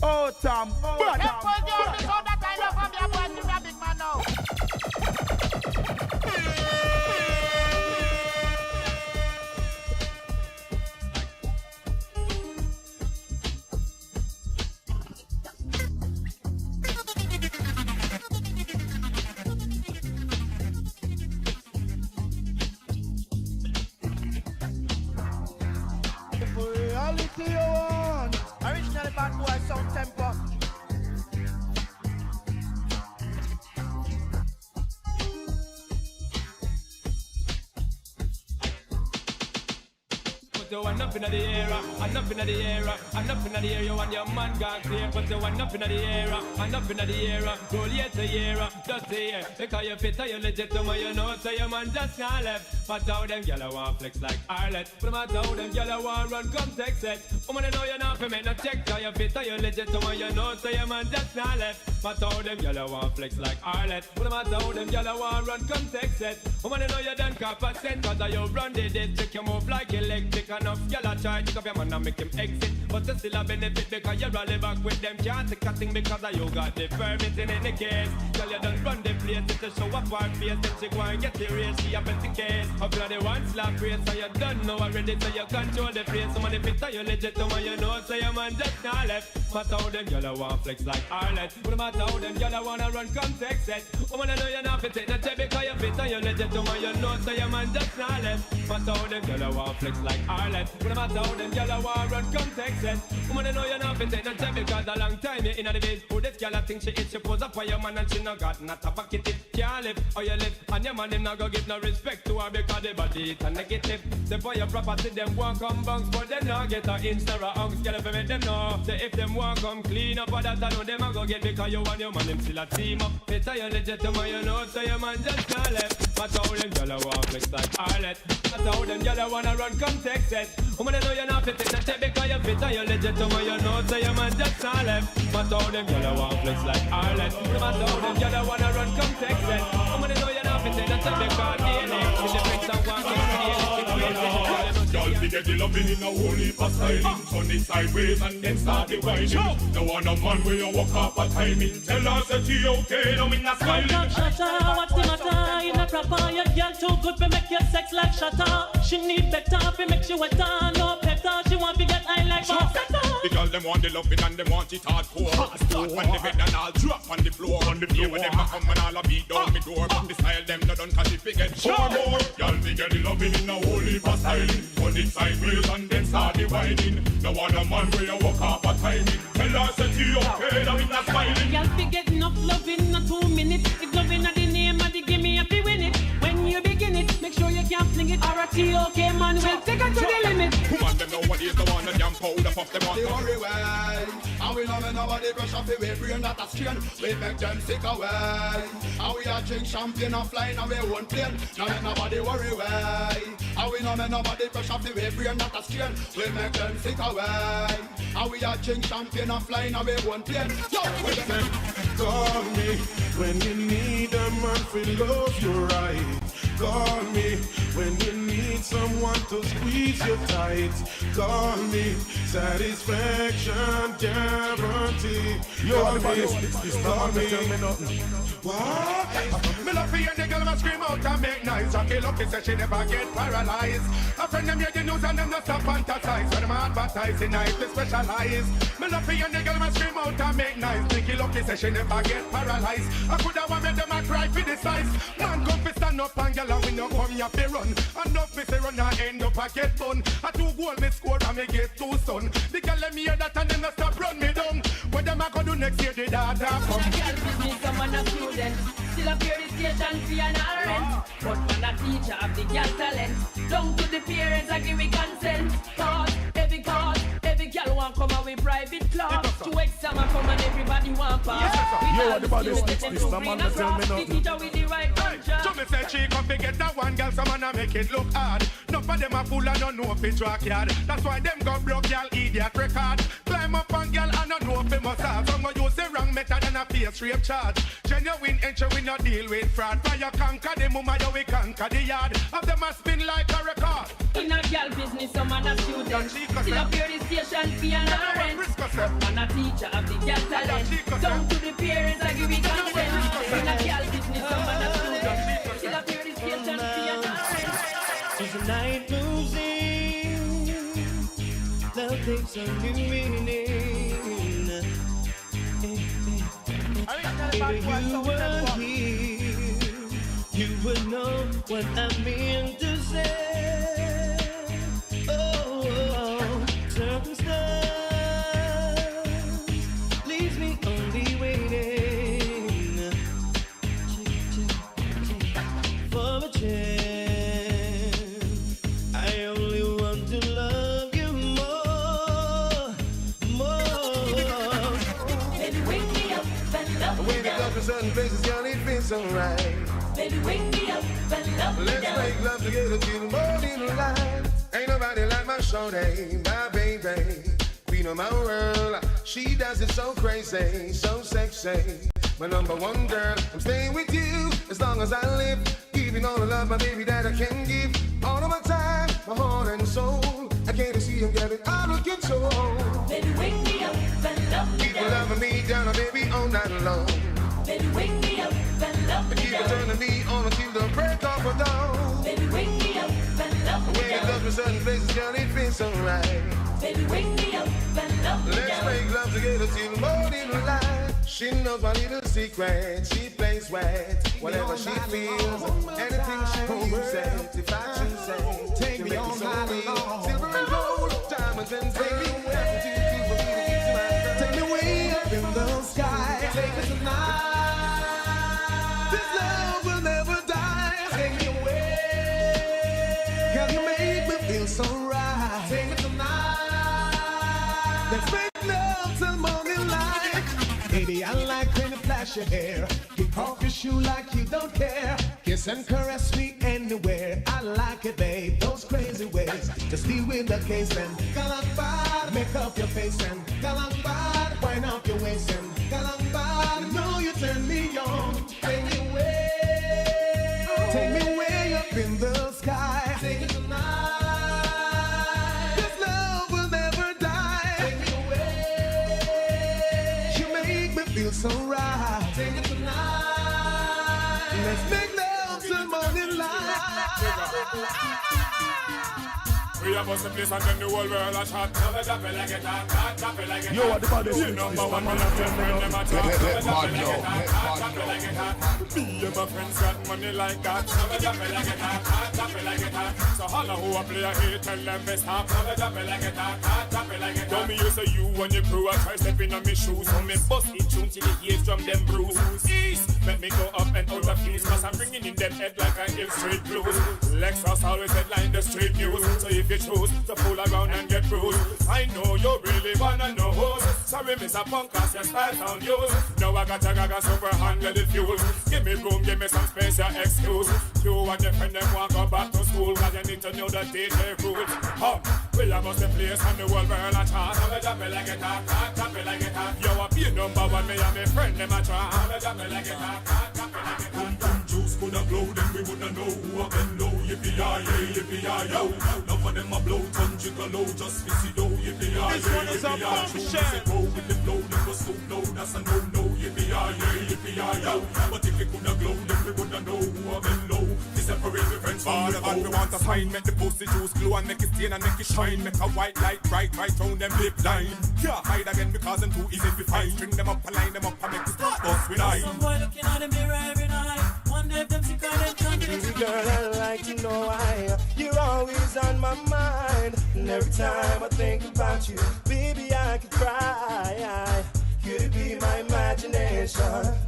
Oh, Tom. But Them boys, they only saw that I love from your boys. You're a big man now. reality you want. Original bad boy sound tempo. Put the one up in the air, and up in the air, and up in the air. You and your man got clear. Put the one up in the air, and up in the air. Roll year to year, just a year. Because you fit, you legit to me, you know. So your man just can't left. But how them gyal want flex like Arlet. But matter how them gyal want run, come text it. Woman, know you not for me, no check. Because you fit, you legit to me, you know. So your man just can't left. But how them gyal want flex like Arlet. But matter how them gyal want run, come text it. Woman, know you done cop a cent. Because you run the district, you move like electric. Enough gyal a try to up your man and make him exit. But you still a benefit because you rally back with them. Can't take a thing because you got the permit in any case. Girl, you done run the place, it's a show up our face. Then she go and get the race, she a betting case. Up to the one slap race, so you done know already. So you control the place, so money fit, you legit to man, you know. So your man just not left. Matter how them gyal want flex like Arlet. But no matter how them gyal wanna run, come text it. Woman, I know you not fit take the check because you fit and you legit to man, you know. So your man just not left. Matter how them gyal want flex like Arlet. But no matter how them gyal want run, come text it. Woman, I know you not fit take the check because a long time you in the biz. Who this gyal think she is? She pose up for your man and she no got not a pocket it. Can't live or you live and your man him not go give no respect to her because the body it a negative. Say for your property them want come bunks but them not get a inch nor a ounce. Gyal if you make them know. Say if them want come clean up or that I know them a go get because you and your man them still a team up. Better you legit to man you know so your man just not left. Matter how them gyal want flex like Arlet. Matter how them gyal wanna run come text it. Woman I know you not fit take the check because you fit and you legit to man you know so your man just not left. Matter how them gyal want flex like Arlet. No matter how them gyal wanna run come text it. Woman I know you not fit take the check because daily see the bricks and walk on Y'all be get the loving in a whole heap of styling. Turn it sideways and then start the whining. No one a man where you walk up a timing. Tell her that she okay, no me not smiling. What's the matter? In a proper, your girl too good to make your sex like shatter. She need better to make you wetter. No better, she want to get high like Bossetta. The girl them want the loving and them want it hardcore. Start on the bed and I'll drop on the floor. Here when them a come and I'll beat down me door. But the style them not done cause if it get more. Y'all be get the loving in a whole heap of styling. Turn it sideways and then start the whining. No one a man where you walk up a timing. Tell her that she okay, now we not smiling. Y'all be get enough loving in 2 minutes. If loving at the name of the game, me happy win it. When you begin it, make sure you can't fling it. Or a okay man will take it to the limit. Woman them nowadays the one that damn powder puff them on. They worry well, and we know me nobody brush off the way brain that a strain. We make them sick away, and we a drink champagne and flying on we own plane. Now me nobody worry well, and we know me nobody brush off the way brain that a strain. We make them sick away, and we a drink champagne and flying on we own plane. So we them call me when you need a man for love you right. Call me when you need someone to squeeze you tight. Call me, satisfaction guarantee. Call me, call me. What? Me love for you, the girl must scream out and make noise. Rocky Lucky says she never get paralyzed. A friend them hear the news and them not stop fantasize. When them advertising night, they specialize. Me love for you, the girl must scream out and make noise. Ricky Lucky says she never get paralyzed. I could have made them a cry for the size. Man come fi stand up and girl and we no come here fi run. And no fi say run and end up a get bun. A 2 goal me score and me get 2 son. The girl let me hear that and them not stop run me down. What them a go do next year the data come. Girl business, someone a student. Still a pure station fee and all rent. But man a teacher have the girl talent. Down to the parents I give me consent. Cause every girl want come away private class. To exam and come and everybody want pass. You are the baddest this the man that tell me nothing. The teacher with the right culture. So me say she come fi get that one girl, some man a make it look hard. None of them a fool and don't know fi track yard. That's why them go broke girl idiot record. Climb up on girl and don't know fi must have. Some go use the wrong method and a face rape charge. Genuine entry we no deal with fraud. Why you conquer the mama, you we conquer the yard. Of them a spin like a record. In a girl business, some man a student. Still a pure station fee and all rent. And man a teacher of the girl talent. Down to the parents, I give it consent. When a girl business, some man a student. Still a pure this station, be an as the night moves in, love takes a new meaning. If you were here, you would know what I mean to say. Oh, circumstance leaves me only waiting for a chance. I only want to love you more. Baby, wake me up and love me When it down. comes to certain places, girl, it feels so right. Baby, wake me up and love me Let's down. make love together till the morning light. Ain't nobody like my shorty, my baby, queen of my world. She does it so crazy, so sexy. My number one girl, I'm staying with you as long as I live. Giving all the love, my baby, that I can give. All of my time, my heart and soul. I can't see him get it out of control. Baby, wake me up and love me Keep down. loving me down, baby, all night long. Baby, wake me up and love me Keep down. turning me on until the break of a dawn. Baby, wake me up and love me When it down. comes to certain places, girl, it feels so right. Baby, wake me up and love me Let's down. make love together till the morning light. She knows my little secret. She plays wet. Whatever she feels, anything she uses. If I choose it, take me on high along. Silver and gold, diamonds and baby. Take me way up in the sky. Take me tonight. This love will never die. Take me away. Girl, you make me feel so right. Take me tonight. Let's make love till morning light. Baby, I like when you flash your hair. Kick off your shoe like you don't care. Kiss and caress me anywhere. I like it, babe, those crazy ways. Just deal with the case and galambad. Make up your face and galambad. Wind up your waist and galambad. You know you turn me on. Take me away. Take me way up in the sky. Take it tonight. This love will never die. Take me away. You make me feel so right. Take it tonight. Let's make love till morning light. We are bust the place and then the whole world a chat. Drop it like it hot, drop it like it hot. Yo, what the body? You number one, man, and your friend them a talk. Drop it like it hot, drop it like it hot. Me and my friends got money like that. Drop it like it hot, drop it like it hot. So all who a play a hate, tell them best stop. Drop it like it hot, drop it like it hot. Don't me you say you and your crew a try stepping on me shoes. So me bust it tune till the ears drum them bruise. East, make me go up and out of fuse. Cause I'm bringing in them head like a Hill Street blues. Lexus always headline the street news. So if you choose to fool around and get bruised, I know you really wanna know who's. Sorry, Mr. Punk, cause your style sound used. Now I got a gaga super handle the fuel. Give me room, give me some space, your excuse. You and your friend them want go back to school, cause you need to know the DJ rules. We are must the place and the world world a chant. Drop it like it hot, drop it like it hot. You a be number one, me and my friend them a chant. Drop it like it hot, drop it like it hot. Boom juice coulda blow, then we woulda know who a bend low. Yippee-yi-yo. None of them a blow, tongue jiggle low, just fizzy low. Yippee-yi-yo. This one is a bombshell. Go with the flow, never so low, that's a no-no. Yippee-yi-yo. But if it coulda glow, then we woulda know who a bend low. To separate the friends from the foe. We want to find, make the pussy juice glow and make it stain and make it shine. Make a white light bright round them lip line. Can't hide again because them too easy to find. String them up and line them up and make this bust with eye. Some boy looking at the mirror every night. One day them sick of them tongue. Baby girl, I like to know why you're always on my mind. And every time I think about you, baby, I could cry. Could it be my imagination?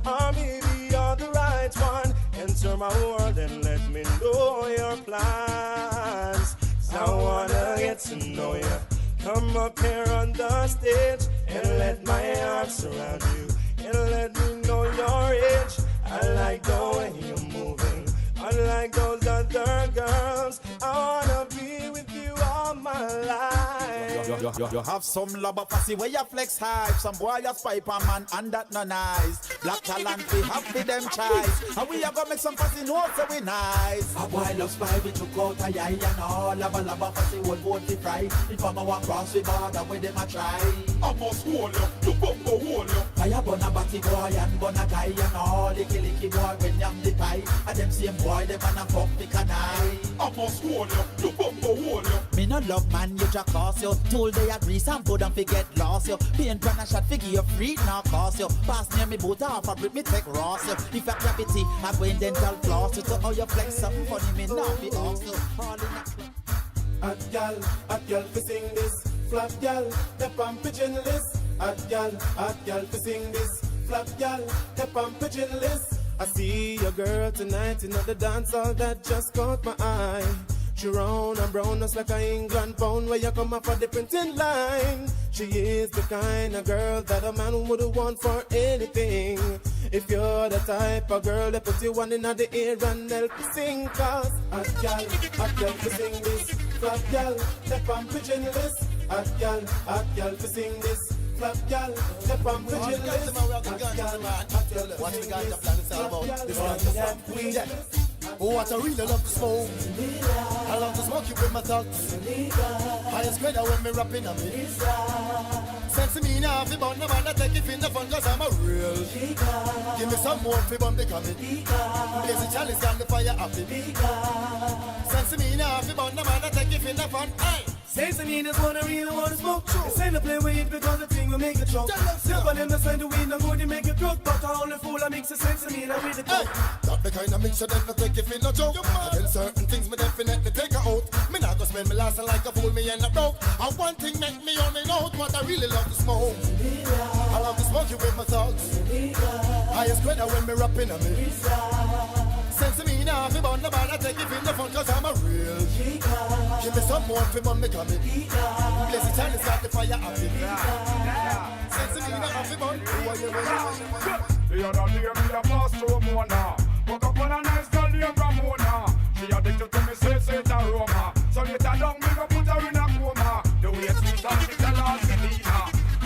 Or maybe you're the right one. Enter my world and let me know your plans. I wanna get to know you. Come up here on the stage and let my arms surround you. And let me know your age. I like the way you're moving. Unlike those other girls, I wanna be with you all my life. You have some love of fussy where you flex hype. Some boy you pipe a man and that no nice. Black talent we have for them choice. And we are gonna make some fussy notes so we nice. A boy love spy we took out a yai and all. Lava fussy whole boat to fry. If I'm a walk cross the border where them a try. I must hold you, you bumbo hold you. I burn a batty boy and burn a guy and all. Licky boy when yam the pie. And them same boy them and a fuck the canai. I must hold you bumbo hold you. Me no love man, you just cost you. Told they agree, some good and forget lost you. Paint pan a shot, figure you free, now cost you. Pass near me boot off, I break me take Ross you. If I gravity, I go in dental floss you. So how you flex something funny, me not be off you. All in a club. Hot gal, fi sing this. Flap gal, step on pigeon list. Hot gal, fi sing this. Flap gal, step on pigeon list. I see your girl tonight, you know the dance all that just caught my eye. She round and brown just like a England pound where you come up for the printing line. She is the kind of girl that a man would want for anything. If you're the type of girl that put you one in the ear and help you sing. Cause hot gal, to sing this. Flap gal, step on pigeon list. Hot gal, to sing this. Flap gal, step on pigeon list. Hot gal, What we got the plan is all about. This one we oh, what I really love to smoke. I love to smoke you with my thoughts. Highest grade when me rapping on me. Sense me now, if you burn the man, I take it in the fun, cause I'm a real. Give me some more, if you burn the coming. Blaze the chalice and the fire happy. Sense me now, if you burn the man, I take it in the fun. Aye. Sense me, this one I really wanna smoke. This ain't a play with it because the thing will make it choke. Silver them the side the weed, no good, they make it crook. But I only fool, I mix the sense of me, and I read the coke. That the kind of mixture that I take if it no joke. And then certain things me definitely take her out. Me not go spend me last like a fool, me end up broke. And one thing make me only know what I really love to smoke. I love to smoke you with my thoughts. Highest grade when me rapping on me. Sense me now, if you burn the band, I take it in the fun, cause I'm a real. Give me some more if you burn me coming. Blaze the chalice, start the fire happy. Sense me now, if you burn. The other day me a pass through Mona. Woke up on a nice girl named Ramona. She addicted to me, say it aroma. So later down me go put her in a coma. The way sweet and she tell her Selena.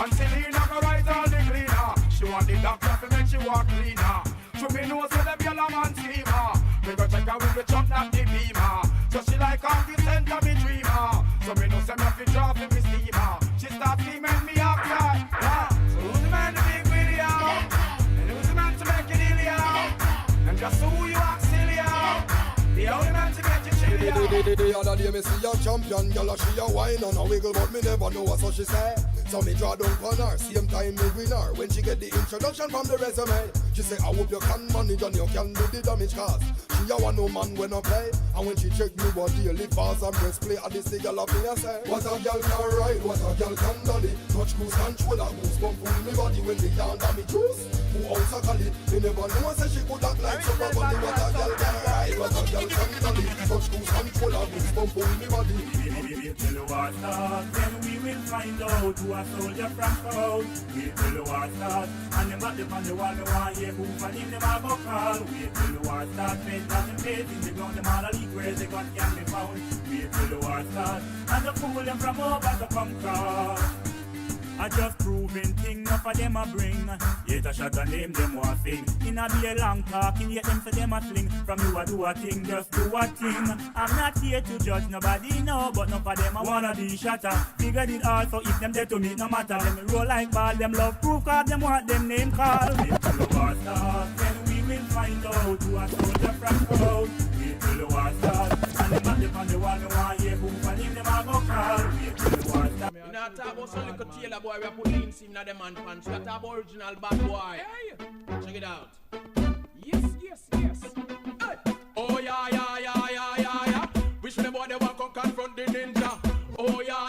And Selena go write all the cleaner. She want the doctor to make she walk cleaner. To me knows where them yellow man steamer. Me go check her with the truck, not the beamer. So she like all the center me dreamer. So me know say me have to drop me steamer. She start steaming me up, yeah. So who's the man to big video? And who's the man to make it illegal? And just who you act silly, the only man to get you chilly. The other day me see a champion girl, she a wine and a wiggle, but me never know what so she say. So me draw down on her, same time me win her. When she get the introduction from the resume, she say I hope you can manage and you can do the damage, cause she a one no man when I play. And when she check me what daily fast and press play, at this girl of me I say, what a girl can ride, what a girl can dolly. Touch cruise controller, goosebump pull me body when they down down me juice. Who else a call it? Me never know say she could act like so properly. What a girl can ride, what a girl can dolly. Touch cruise controller, goosebump pull me body. We'll tell you what's up, then we will find out who a soldier from out. We'll tell you what's up, and them got them on the wall, the one here, who for him, them a go call. We'll tell you what's up, men got them paid in the ground, them all a leak where they got can be found. We'll tell you what's up, and the fool them from over to come cross. I just proving thing, enough of them a bring. Yet a shot a name, them one thing. In a be a long talking, yet them say them a sling. From you a do a thing, just do a thing. I'm not here to judge nobody, no, but enough of them a wanna be shatter. Figured it all, so if them dead to me, no matter. Them roll like ball, them love proof, cause them want them name call. We tell you what's up, then we will find out who a soldier from crowd. We tell you what's up, and them at on the wall, me want hear who for him, them a go call. We tell you what's up. You know, talk about some little Taylor boy, we are putting in him in the man pants. We are talk about original bad boy. Hey, check it out. Yes. Hey. Oh yeah. Wish me boy they want to confront the ninja. Oh yeah.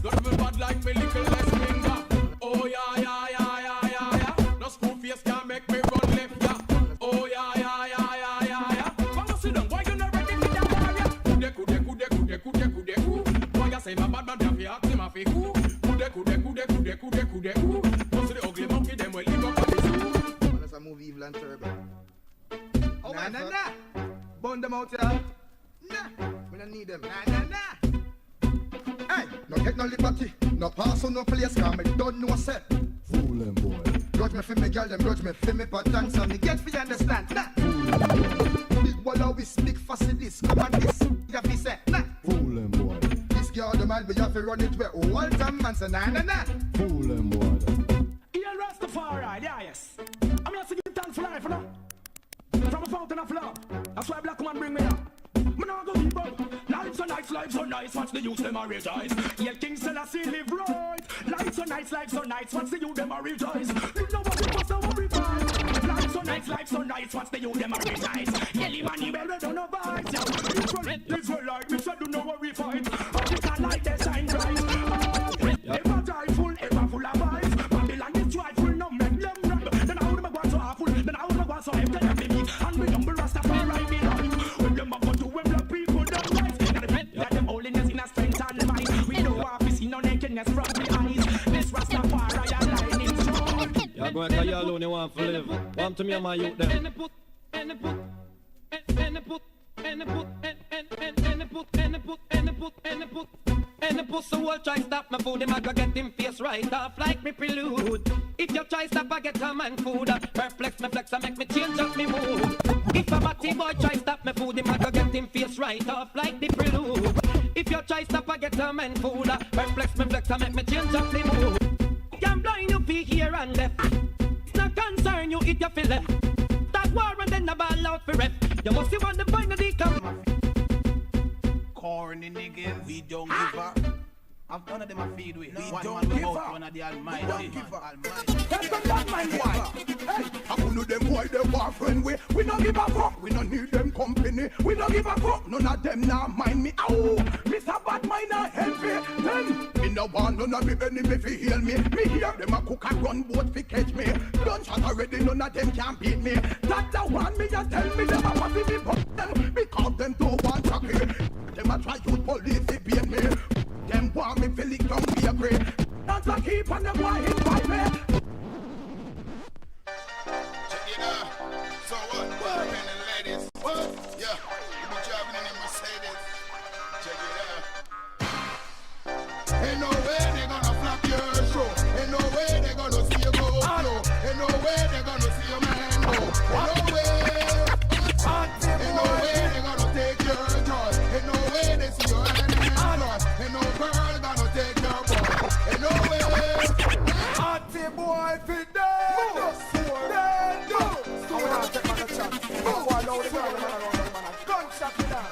Don't be bad like me little less finger. Oh yeah. No school face can make me run left ya. Oh yeah. Come on, sit down. Why you not ready for that warrior? Kude. Why you say my bad man have you ask him if he who? Kude. Come to the ugly monkey them will live up at the zoo. That's a movie Evil and Turbo. Oh nah. Burn them out here. Nah. We don't need them. Nah. Hey, no no liberty. No pass on no place, cause me don't know set. Fool them boy. Grudge me for me girl, them grudge me for me pattern. So me get fi understand, nah. Big wall with big facilities, come on this. You fi say, nah. Fool them boy. This girl the man, we have to run it where all time man say nah nah nah. Fool them boy. Yeah, Rastafari, yeah, yes. I'm here to give thanks for life, you know. From a fountain of love. That's why black man bring me up. Me nah go give up. Life so nice, watch the youth them a rejoice. Yeah, King Selassie live right. Life so nice, watch the youth them a rejoice. You know what it was to worry about. Life so nice, watch the youth them a rejoice. Yeah, live and you better don't know vibes. Yeah, you from Israelite, me say do know what we fight. But you can light the shine bright. Ever joyful, ever full of vibes. Babylon is joyful, no make them rap. Then how them a go so awful, then how them a go so empty them me meet. And we humble Rastafari me life. When them a go to when black people don't rise. Got them holiness in a strength and mind. We know our see no nakedness from the eyes. This Rastafari a lightning strong. Y'all go and y'all alone you want to live. Want to me and my youth them. And the pussy will try stop my food, him I go get him face right off like me prelude. If you try stop, I get a man food. Perplex me flex, I make me change up me mood. If a batty boy try stop my food, him I go get him face right off like the prelude. If you try stop, I get a man food. Perplex me flex, I make me change up me mood. Can blind you be here and left. It's not concern you, it you feel left. That war and then the ball out for ref. You must see one the point of the come. Corny niggas, we don't give up. I'm none of them I feed with. We don't give up. One of the Almighty. We don't give up. That's the bad man boy. Hey, I know them boy they war friend we don't give a fuck. We don't need them company. We don't give a fuck. None of them now mind me. Ow, Mr. Bad Mind not help me. Then me no want none of me enemy fi heal me. Me hear them a cook and run boat fi catch me. Done shot already, none of them can beat me. That the one me a tell me them a want fi be put them because them don't want chucky. Them a try use police to beat me. Them want me feel it down be a great. That's a keep on them want hit by me. Check it out. So what? Men and ladies. What? Yeah. You be driving in a Mercedes. Check it out. Ain't no way they gonna flop your show. Ain't no way they gonna see you go slow. Ain't no way they gonna see your man go. Ain't no way. Ain't no way they gonna take your joy. Ain't no way they see your hand. Ain't no girl gonna take your boy. Ain't no way. Auntie boy fi dead. Dead. I wanna take my chance. Boy, load the girl, man. Gunshot me down.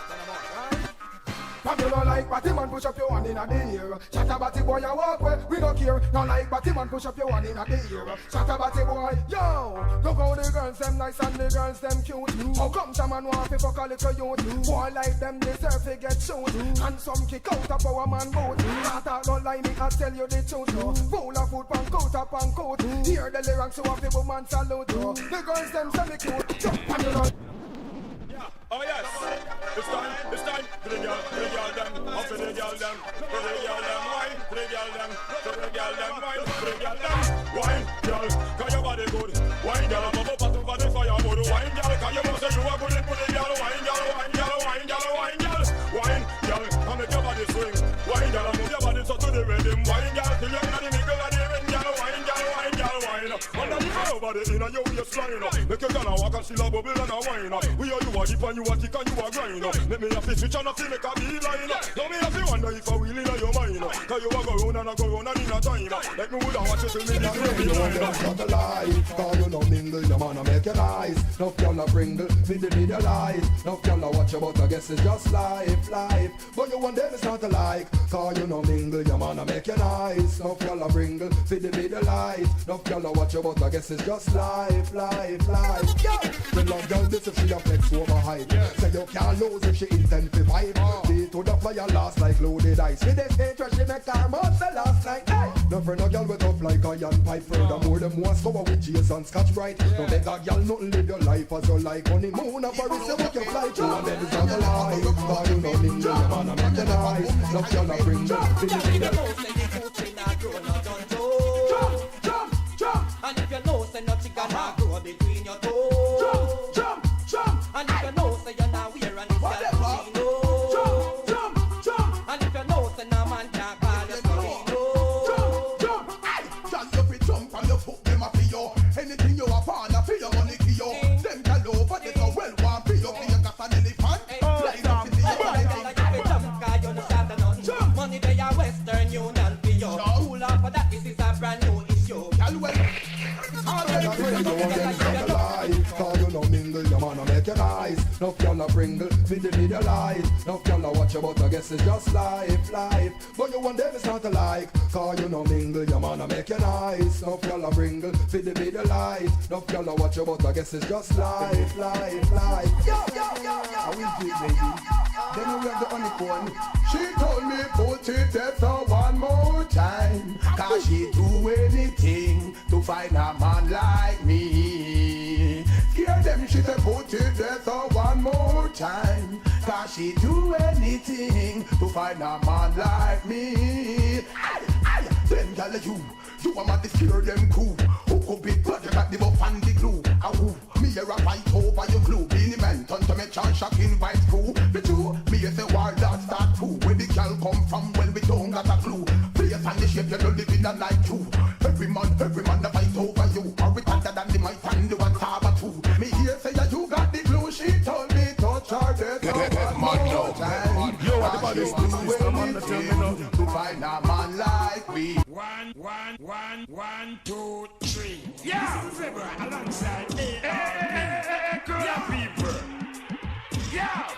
If you don't like batty man, push up your hand in the air. Shatta batty boy, you walk where we don't care. Don't like batty man, push up your hand in the air. Shatta batty boy, yo. Look how the girls them nice and the girls them cute. How come some man want to fuck a little youth? Boy like them deserve to get shoot. And some kick out of our man boat. Tata don't lie me, I tell you the truth. Full of food, pan coat up and coat. Hear the lyrics so a people man salute. The girls them semi cute. Jump and you know. Oh yes, it's time to the girl them, up to the girl them, wine, to the girl them, wine, to the girl them, wine, girl, cause your body good, wine, girl, I'm up to body fire mood, wine, girl, cause you must say you are good in put the girl, wine, come make your body swing, wine, girl, move your body so to the rhythm, wine, girl, till you're not the nigga and the ring, girl, wine, under the floor over the inner your waistline, make your girl walk and still a bubble and a wine, we are you a dip and you a tick and you a grind. Let me have to switch and a feel make a beeline. Don't me have to wonder if I will in your mind. Cause you a go round and a go round and in a time. Like me woulda watch you till me this you know that's not a lie. Cause you know mingle, your man a make you nice. No y'all a bringle, with the video life. No y'all a watch you but I guess it's just life. But you want them it's not a like. Cause you know mingle, your man a make you nice. No y'all a bringle, with the video life. No y'all a watch you but I guess it's just life. The love girl this if she a flex over hype. Say you can't lose if she intensify. Beat to the fire last like loaded ice. With this hatred she make her mouth the last night. No friend no girl with up like a young pipe. Furthermore them wants cover with Jason Scotch Bright. No make a girl nothing live your life as you like. Honeymoon a Paris say what you fly to. And then it's not a lie. Cause you know mingle your man a make the nice. No girl a bring them. And if you know say no chicken not grow between your toes. Jump. And if you know say you're not wearing and it's your jump. And if you know say no man can't call you Feed the middle light. Now girl I watch you but I guess it's just life. But you want them it's not alike. Cause you no mingle, your man I make you nice. Now girl I bringle, feed the middle light. Now girl I watch you but I guess it's just life. Yo. How is it, baby? Then we have the honeycomb. She told me put it there for one more time. Cause she do anything to find a man like me. Hear them, she said put it there for one more time. Cause she do anything to find a man like me. Them gal you are mad to scare them cool. Who could be glad you got the buff and the glue? Me here a fight over your glue. Beanie man turn to me chance shocking vice crew. The two, me say war that start too. Where the gal come from, well we don't got a clue. Face and the shape you don't live in a night too. Every man the fight over you. Are we tighter than the mic and the one taba too? Me here say you got the glue. She told me touch her death. Yo, what about this? To find a man like we. One, two, three. Yeah, Zebra alongside ARP. Yeah, people. Yeah.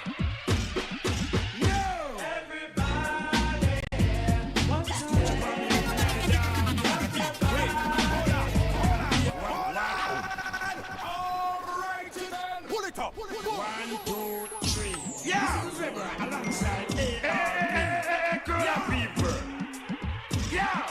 One, two, three. Yeah, Zebra alongside ARP. Yeah, people. Yeah.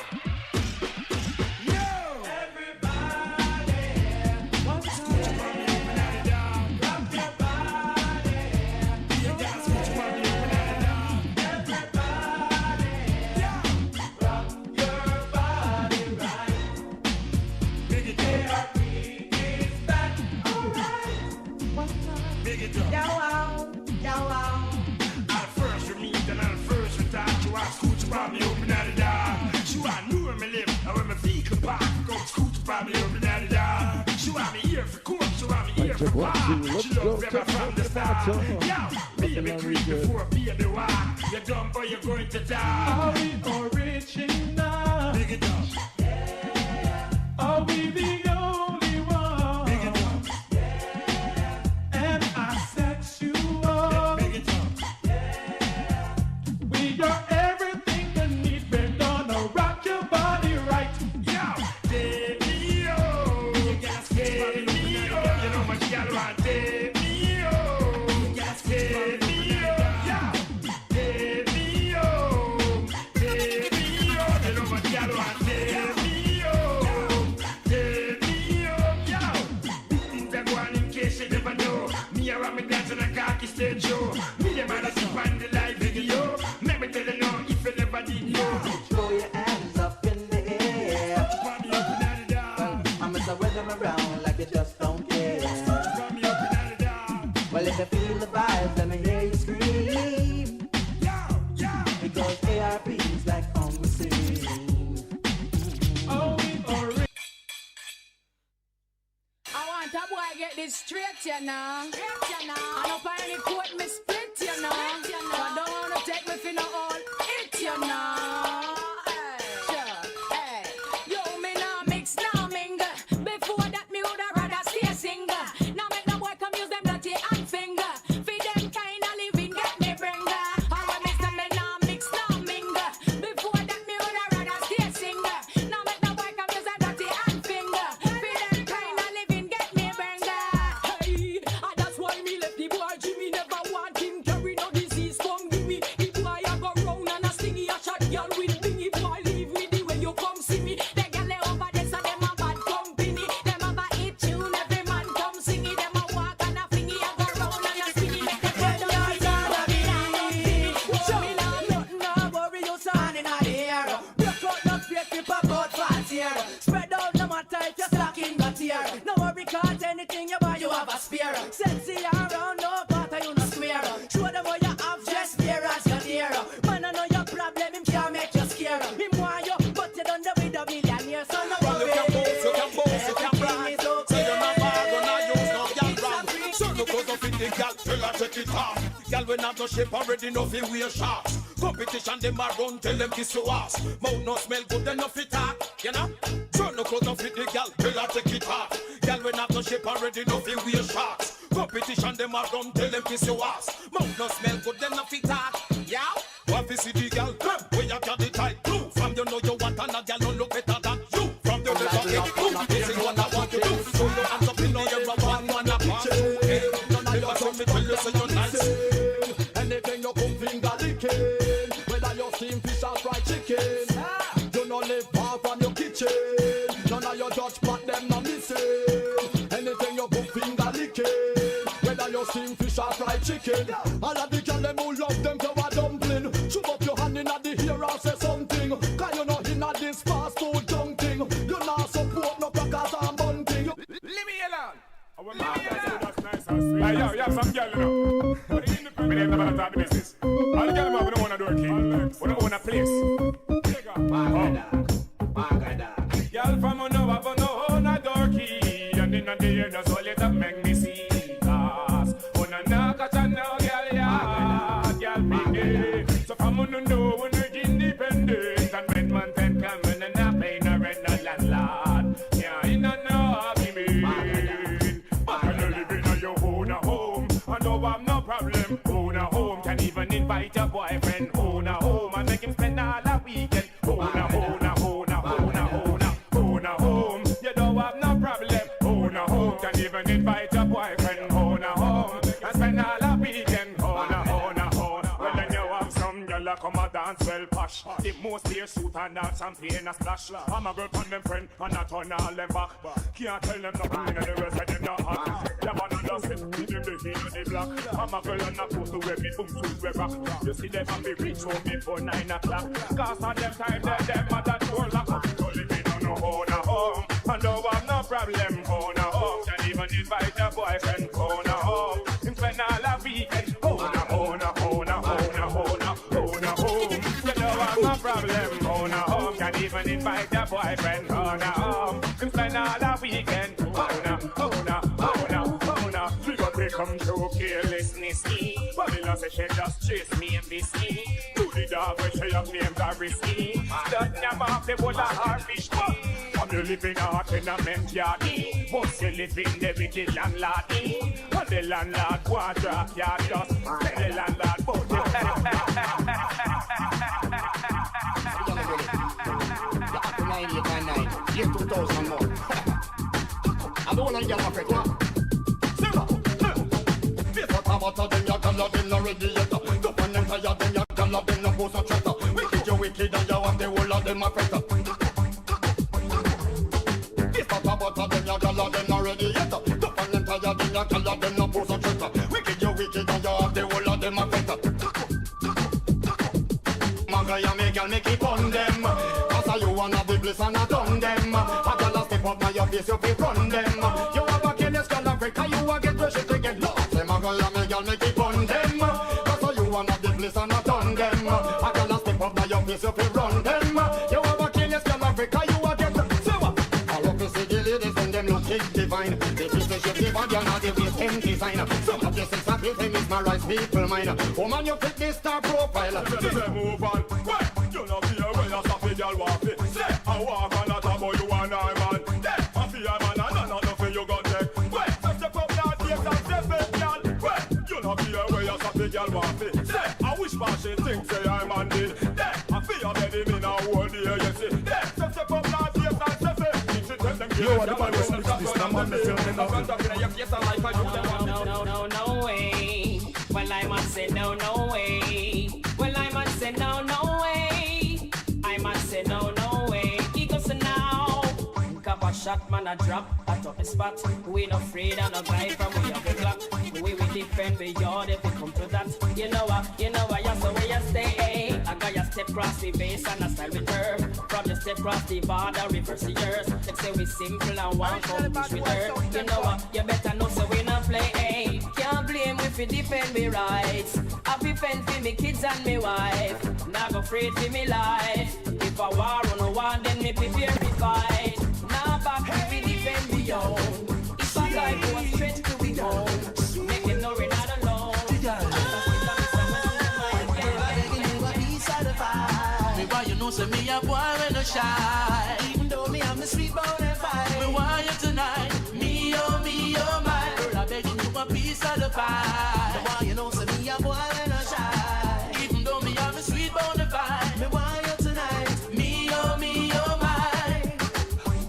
Probably open at the door. She want knew where me live and where my feet could park. Go to school to probably open at the door. She want me here for court, she want me here for bar. She love Rema from the start. Yo, be a big creep before be a the war. You're dumb but you're going to die. Are we original? Big it up. Yeah. Are we the only one? Big it up. Yeah. And I set you up. Big it up. Yeah. We are rock your body right. Yo, baby, oh. You got baby, oh. You know what you got right, baby, oh. You got baby, oh. Yeah, baby, oh. Baby, oh. You know what you got right, baby, oh. Baby, oh. Yo, things are going in case you never know. Me around me dancing a cocky stage show. Me the man that's on the live video. Let me tell you now if you never did know. Throw your hands up in the air. I'm gonna wear them around like you just don't care. Well, if you feel the vibes, let me hear you scream. Because ARP's like on the scene. Oh, we already. I want a boy get this straight, you know. I don't find any court me split, you know. I don't wanna take me for no all it, you know. Sexy around, no part you not square. Show them what you have, just there as you're there. Man, I know your problem, him can't make you scare. Him want you, but you done the with a millionaire. So no worry. You can boast, you can brag. So you're not bad, you're not use no gal brand. So no cause of it, the gal, till I take it off. Gal when not no shape already, no feel wear shots. Competition, them a run, tell them kiss your ass. Mouth no smell good enough to talk, you know? So no cause of it, the gal, till I take it off. Gal when not no shape already, no feel wear shots. Competition them a run, tell them kiss your ass. Mouth no smell good, them no fit talk. Yeah. What fi see the girl? Where you got the tight blue? From you know you want and a girl no look better than you. From the little get blue, this is what I want you to do. So you hands up in the air, one a pass. None of your son me tell you say you're nice. Anything you come finger licking, whether you steam fish or fried chicken, you no live far from your kitchen. None of your Dutch pot them no missing. Anything you come finger licking, whether you steam fish or fried chicken. All of the girl them who love them to a dumpling. Shoot up your hand inna the ear and say something. 'Cause you know inna this fast food junk thing. You not support no crackers and bunting. Leave me alone. Hey, yo, you have some girl, you know. Me name never talk the business. All the girl we don't want to do a key. We don't own a place. Girl from on over, but no own a door key. And in the air, just hold it up, make me see. Cause on a knock at a no girl, yeah. Girl, me so from on the know when we're independent. And when man ten come in and I pay no rent, no landlord. Yeah, you don't know me. But when you live in your own home, I know I'm no problem. Own a home, can even invite your boyfriend. Own a home, and make him spend all the weekend. Own a home. You don't have no problem. Own a home, can even invite your boyfriend. Own a home, and spend all the weekend. Own a home. Well then you have some girl come a dance well posh. The most clear suit and dance and play in a splash. I'm a girl from them friend and I turn all them back. Can't tell them nothing and the rest of them not hot. The man does it, give them the heat of the block. I'm a girl and not supposed to wear me boom suit we rock. You see them and be reach home before 9 o'clock. Cause on them time them mother door lock. So living on no own a home. And don't have no problem. Own a home, can even invite your boyfriend. Own a home, him spend all the weekend. Own a home. You don't have no problem. Own a home, can even invite your boyfriend. Own a home, him spend all the weekend. Own a. We got to come to carelessness. Babylon say she just chase me and miss me. To the dog where she have named Harris. That name off the bowl of her fish. I'm you living out in a men's yard. But you living there with the landlord. And the landlord want drop ya just tell the landlord about it. Year 2000 more. I don't want to get off it now. About them, you can love them, no radiator. The one them tired, them, you can love them, no post a chatter. Wicked, you wicked, and you have the whole of them a fetter. If I talk about them, you can love them, no radiator. The one them tired, them, you can love them, no post a chatter. Wicked, you wicked, and you have the whole of them a fetter. Magaya, make girl, make it on them. Cause you wanna be bliss and I done them. A girl a step up now your face, you fi run them. You have a careless girl Africa, you a get pressure to get lost. Girl, make it on them. That's how you wanna be bliss and not on them. A girl a step up now your face, you fi run them. You have a careless girl Africa, you a get so all of you see the ladies and them looking divine. They feel the shape divine, you're not the waist and design. Some of the sex appeal, they mesmerize people mind. Woman, you fit this star profile. Just say move on. Wait, you know be a well as a fi girl want fi. Say I walk on a top, you and I man. There, I fi a man and nothing you got take. Wait, so step up now, take and step it, girl. Wait, you know be a well as a fi girl want fi. Say I wish my she think say I'm on it. There, I fi a bed in a whole day, you see. There, so step up now, take and step it. You are the man who speaks this number in the film. No way. Well, I must say no way. Well, I must say no way. I must say no way. He goes now. Cup a shot, man, a drop. At up the spot. We no afraid of no guy from we have the clock. We will defend beyond if we come to that. You know what, yes, so where you stay. I got your step cross the base and a style with her. From your step cross the border, reverse the years. They say we simple and one come push with her. You know what, you better know so we not play. Can't blame if we defend me rights. I defend for me kids and me wife. Not afraid for me life. If I war on a war, then me prepare to fight. Now back if we defend me own. If I life was straight to we own. Make them know we're not alone. You know, say me a boy when no shy. Even though me I'm the sweet boy and fine. Me want you tonight. Me oh my. Girl, I beg you to be piece of the pie. Me want you know, say me a boy when I shy. Even though me have a sweet bona fide. Me want you tonight. Me oh my.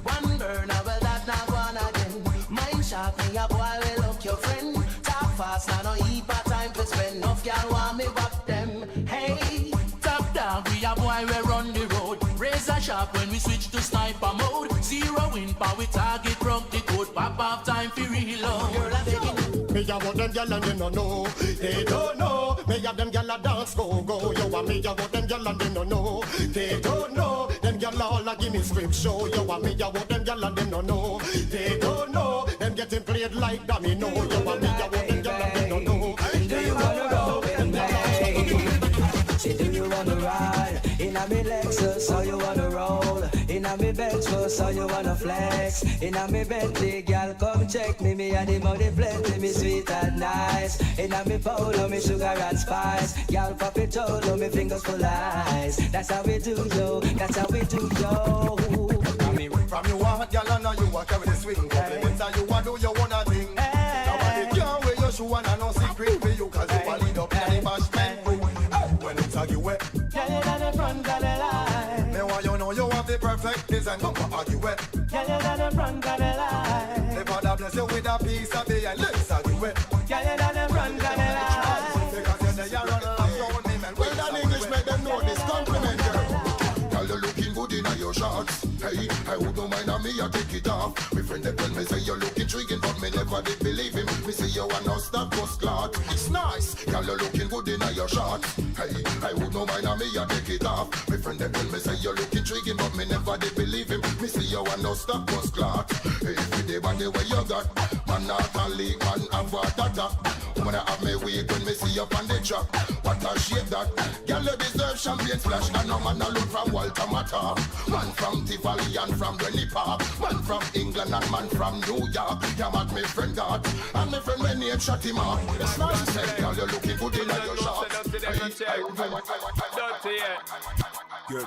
One burner, well that not one again. Mind sharp, me a boy will look your friend. Talk fast, now no heap of time to spend. Enough y'all want me whop them. Hey, Top dog, we a boy we run the road. Razor sharp when we switch to sniper mode. Zero win power, we target from the code. Pop off time for reload. girl, I'm begging. Me a want them gyal and they no know. They don't know. Me a them gyal a dance go go. You want me a want them gyal and they no know. They don't know. Them gyal all a give me script show. You want me a want them gyal and they no know. They don't know. Them getting played like domino. You want me a want them gyal and they no know. Do you wanna roll with me? Say, do you wanna ride? In a me Lexus, so you wanna roll. In a me Benz, so you wanna flex. In a me Bentley, girl, come check me. Me and the money plenty, me sweet and nice. In a me Polo, me sugar and spice. Girl, pop it all, me fingers full eyes. That's how we do, yo. That's how we do, yo. From you want gyal and now you want carry the swing. Compliments and you want do your own thing. Nobody can wear your shoe and I no secret for you. Cause you a lead up in the bashment crew. When it's argue wet. Girl, you on the front of the line. Me want you know you have the perfect design. Come for argue wet. Girl, you on the front of the line. The Father bless you with a piece of me and let's argue wet. Girl, you on the front of the line. Because you're there run around me, man. Well done English, make them know this compliment, girl. Girl, you looking good in your shorts. Hey, I would no mind on me, I take it off. My friend they tell me say you look intriguing, but me never did believe him. Me say you want no stop bus clot. It's nice, girl, you looking good in your shorts. Hey, I would no mind on me, I take it off. My friend they tell me say you look intriguing, but me never did believe him. Me say you want no stop bus clot. Hey, if you dey body where you got, man not a leak, man have a data. When I have me weak when me see you on the track. What a shape that. Girl, you deserve champagne splash. And no man a look from Walter Mata. Man from Tivoli and from Rennie Park. Man from England and man from New York. You mad me friend God. And my friend my name shot him up. It's nice to say, girl, you looking good in your shorts.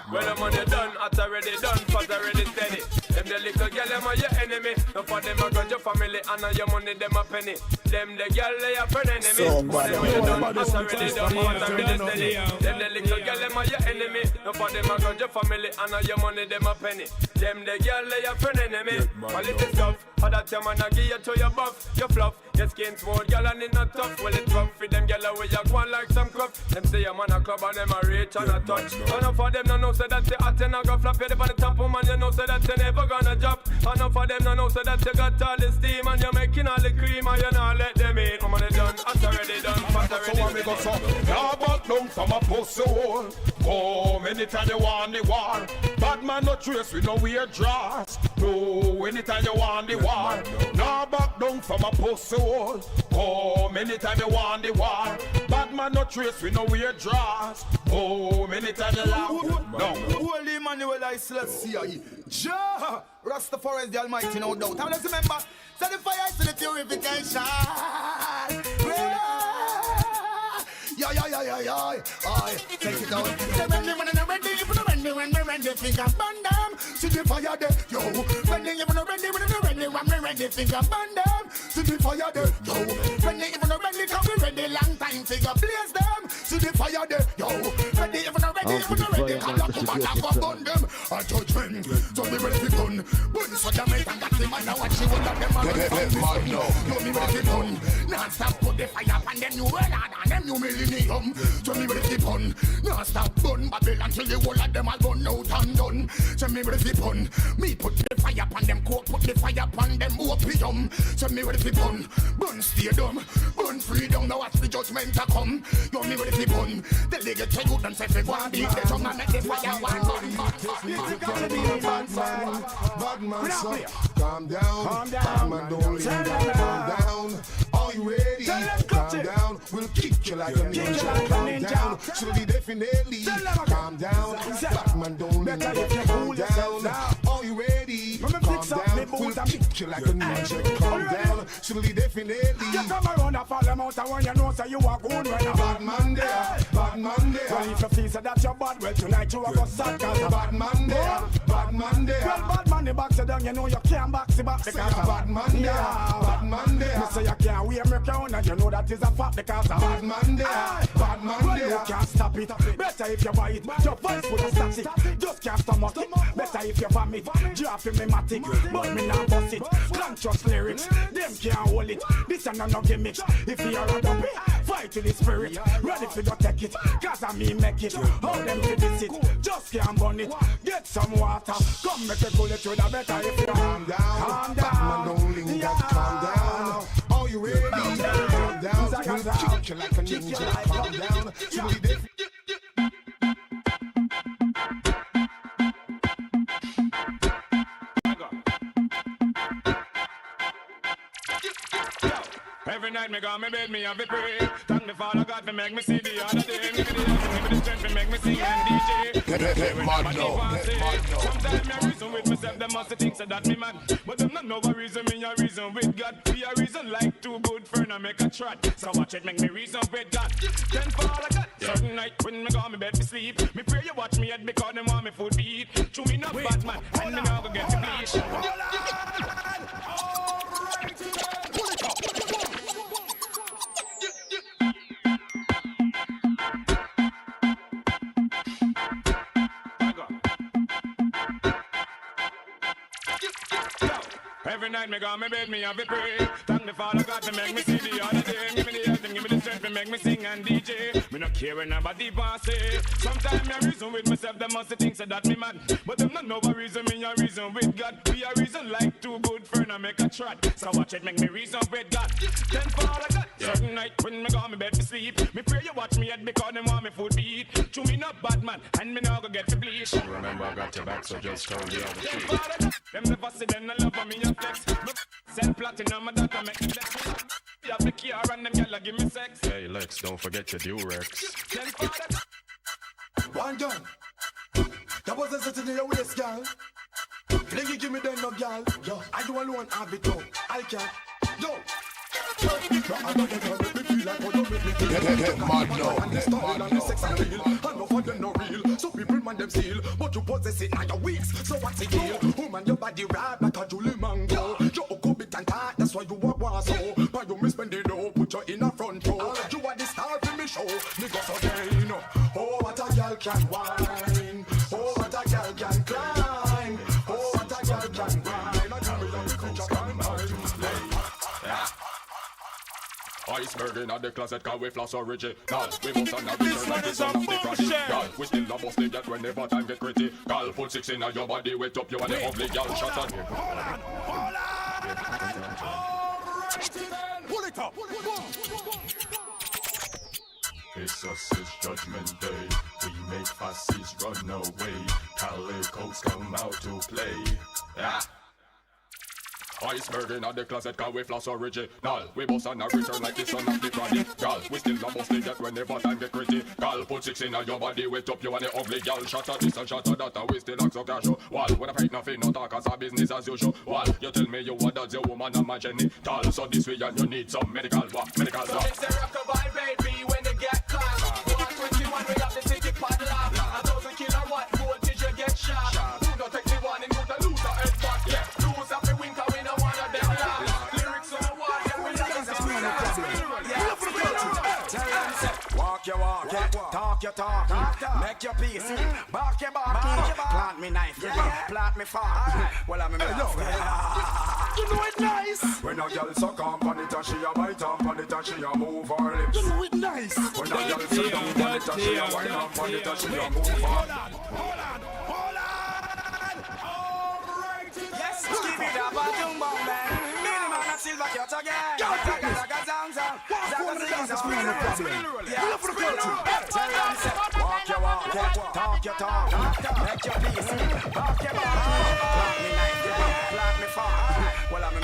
When the money done, hot already done, fast already steady. Them the little girl, them are your enemy. No for them, I got your family, and your money, them a penny. Them the girl, they are friend enemy. When the money done, hot already done, fast already steady. Them the little girl, them are your enemy. No for them, I got your family, and your money, them a penny. Them the girl, they are friend enemy. Quality stuff, for that your man, I give you to your buff, your fluff. Your skin smooth, girl, and it not tough. Well, it's rough for them, girl, where you go on like some cup. Them say your man a club, and them a reach and a touch. Enough for them, no know say that you hot and I go flop. You on the top of man, you know say that you never gonna drop. Enough for them, no know say that you got all the steam and you're making all the cream and you not let them in. My money done, it's already done, fast already done. Now back down from a pussy hole. Come anytime you want the war. Bad man no trace with no weird draws. No, anytime you want the war. Now back down from a pussy hole. Come anytime you want the war. Bad man no trace with no weird draws. Oh, anytime you want. No. Holy Emmanuel, I Selassie. Jah, Rastafari is the Almighty, no doubt. And let's remember, set the fire to the purification. Yeah. Take it out. Say when me ready, if you ready, when me ready, finger burn them. See the fire there, yo. When if you ready, when me ready, finger burn them. See the fire there, yo. When if you ready, come we ready, long time, finger blaze them. See the fire there, yo. Ready, if you ready, come lock up and burn them. A judgment, so me ready to gun. Burn so damn it, and that's the man what she want them. Yo, me ready to gun. Now stop put the fire on them new world and them new millennium. So me ready to gun. Now stop burn Babylon till the whole of them are gone out and done. So me ready to gun. Me put the fire upon them coke, put the fire upon them opium. So me ready to gun. Burn stadium, burn freedom. Now watch the judgment to come. Yo, me ready to gun. The legal tell you them say they want beat the tongue and make the fire one burn. You gotta be a bad man, son. Calm down, bad man, don't leave down. Calm down, are you ready? Calm down, we'll kick you like a ninja. Calm down, slowly, definitely. Calm down, bad man, don't leave down. Calm down, are Are you ready? Calm down, we'll kick you like a ninja. Calm down, surely definitely. You come around and fall them out and when you know so you are good when a bad man there. Bad man there. Well if you feel so that you're bad, well tonight you are go sad cause a bad man there. Bad man there. Well bad man the box you down, you know you can't box the back because a bad man there. Bad man there. You say you can't wear me crown and you know that is a fact because a bad man there. Bad man there. You can't stop it. Better if you buy it. Your voice put a static. Just can't stomach it. Better if you vomit. Drop in me matic. But me not bust it. Conscious lyrics. Them can't hold it. This and no gimmick. If you are a dumpy, fight to the spirit. Ready for you take it. Cause I me make it. How them to this it. Just can't burn it. Get some water. Come make a bullet through the better if you calm down. Calm down. Batman don't linger. Calm down. Are you ready? Calm down. We'll kick you like a ninja. Calm down. Surely definitely. Every night me go me bed, me have to pray. Thank the Father God for make me see the other day. Give me the strength to make me sing and DJ. Sometimes me reason with myself, them must think so that me mad. But them not know what reason me a reason with God. Be a reason like too good for no make a trot. So watch it make me reason with God. Then Father God, certain night when me go me bed to sleep. Me pray you watch me head because them want me food to eat. Chew me not bad man, and me now go get to bleach. Every night me go me bed, me have to pray. Thank the Father God to make me see the other day. Give me the health and give me the strength to make me sing and DJ. Me not care when nobody pass say. Sometimes me a reason with myself, them must think so that me mad. But them not know what reason, me a reason with God. Be a reason like too good for no make a trot. So watch it make me reason with God. Then Father God, certain night when me go me bed to sleep. Me pray you watch me head because them want me food to eat. Chew me not bad man, and me now go get to bleach. Remember I got your back, so just turn the other cheek. Them never see them no love for me a flex. Sell platinum and that make me flex. You have the key and them gyal give me sex. Hey Lex, don't forget your Durex. One gun. That was a sitting in your waist, girl. Flingy give me them no girl. Yo, I do alone have it all. I can't. Yo. So people man them steal, but you possess it now your weeks. So what's the deal? Woman your body rap like a Julie Mango. You could be tan tight, that's why you are so. But you miss spend it all, put you in a front row. You are the star for me show, niggas again. Oh what a girl can whine, oh what a girl can climb, oh what a girl can grind. I tell me how the culture can mind. Iceberg in the closet, cause we floss original. We must on the return like the son of the prodigal. We still a bust the get whenever time get critical. Put 6 in your body, wet up you and the ugly girl. Shut up. Hold on. Pull it up. It's us, it's judgment day. We make fascists run away. Calicos come out to play. Iceberg in the closet, cause we floss original. We bust on a return like the son of the prodigal. We still a bust the get whenever time get critical. Put 6 in your body, wet up you and the ugly girl. Shut up this and shut up that, and we still act so casual. When I fight nothing, no talk as a business as usual. You tell me you what does your woman and my genital. So this way and you need some medical what? Medical so it's a rockabye baby when you get caught. 121 we have the city padlock. 1,000 kilowatt voltage you get shot. Who don't take the one and put the loser head back? Yeah, lose up the winter we don't want to them laugh. Lyrics on the wall and we like to see walk your walk, talk your talk, make your peace, bark your bark, plant me knife, plant me fork. Well I'm a you know it nice. When a girl suck on it and she a bite on it and she a move her lips. You know it nice. When a girl sit down on it and she a wine on it and she a move her lips. Hold on. Alright. Yes, give me that bathroom bomb man. Silver cut again. Walk your walk, talk your talk, make your peace, walk your walk, plant me knife, plant me fork. Well I'm in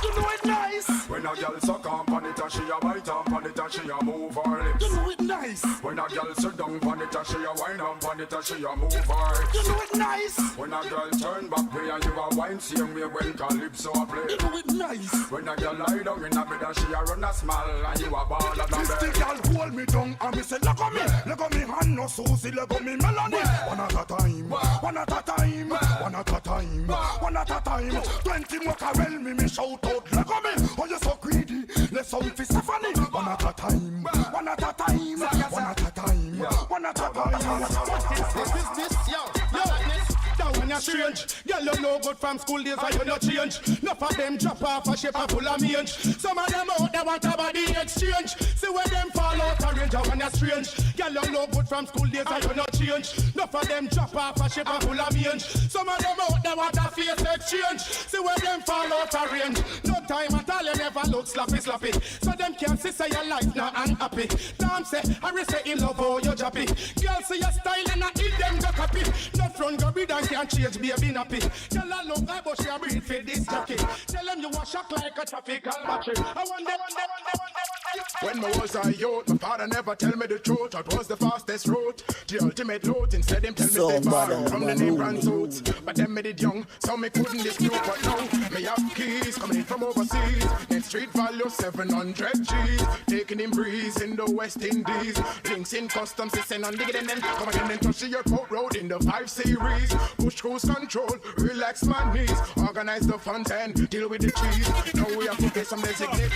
you know it nice. When a girl suck on it and she a bite on it and she she a move her lips. You know it nice. When a girl sit down on it and she a wine up on it and she a move her. You know it nice. When a girl turn back way and you a wine same way when calypso a play. You know it nice. When a girl lie down in a bed and she a run a smile and you a ball of the This the girl hold me down and me say look at me hand no Susie, look at me melody. One at a time, one at a time, one at a time, one at a time. 20 more carel me shout out look at me. Oh you so greedy, let's some for Stephanie. One at a time, one at a time, one at a time, one at a time. This, yo, that one you strange. Girl, you no good from school days and you no change. Enough of them drop off a shape a full of mange. Some of them out there want a body exchange. See where them fall out a range, that one you strange. Girl, you no good from school days and you no change. Enough of them drop off a shape a full of mange. Some of them out there want a face exchange. See where them fall out a range. No time at all, you never look sloppy. So them can't say your life now unhappy. Damn say, I say in love how you jappy. Girl see your style and I eat them go copy. No front go breed and can't change baby nappy. Tell her look like but she a breed for this jacket. Tell them you a shock like a traffic battery. I wonder. When I was a youth, my father never tell me the truth. It was the fastest route, the ultimate loot. Instead him tell me stay far from the name brand suits. But them made it young, so me couldn't dispute. But now, me have keys coming in from overseas. Net street value 700 G's. Taking in breeze in the West Indies. Links in customs, they send on digging and come again and touch your coat road in the 5 Series. Push cruise control, relax my knees. Organize the front end, deal with the cheese. Now we have to pay some designated.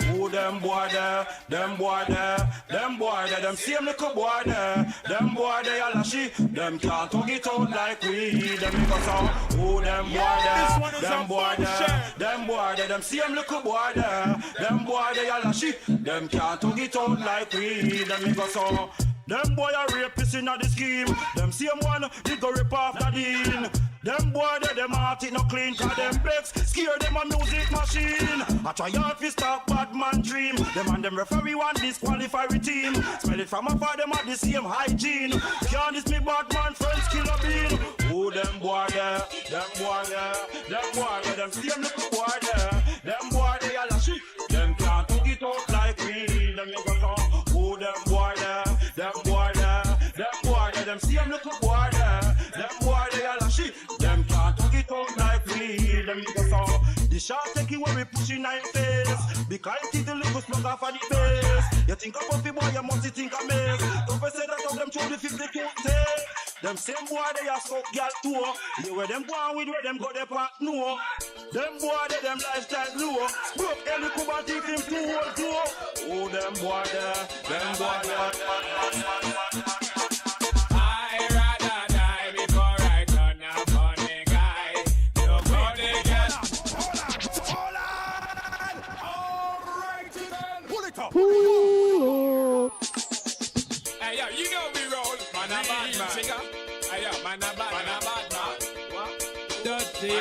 Who them boy there, them boy there, them boy there, them same little boy there, them boy there, y'all she, them can't talk it out like we, them make us out. Who them boy there, them boy there, them boy there, them same little boy there, them boy there, y'all she, them can't talk it out like we, them make us out. Them boy are rapists in the scheme. Them same one, they go rip off the dean. Them boy they them heart it no clean. Cause them begs scare them a music machine. I try hard to stop bad man dream. Them and them referee want disqualify the team. Smell it from afar, them at the same hygiene. Can't this me bad man friends kill a bean. Who them boy there, them boy there, them boy there, them same little boy there. Them boy they all a shit. Them can't talk it out like we. Them you go who them boy there, them boy there, them boy there, them same little boy there. Them boy they all a shit. Them can't talk it out like we. Them you go the shot take it when we push in 9 face. Because it is the little smoke off of the base. You think about the boy, you must think of me. Don't say that of them through the 52 take. Them same boy they are so girl too. You where them go on with where them got their part no. Them boy they them lifestyle low. Broke any kuba teeth him too old too. Oh them boy there, them boy there. I rather die before I turn up on the guy. Look how they get. Pull it up. Hey yo, you know we roll. Man a bad man. Hey yo, man a bad man. Dirty, I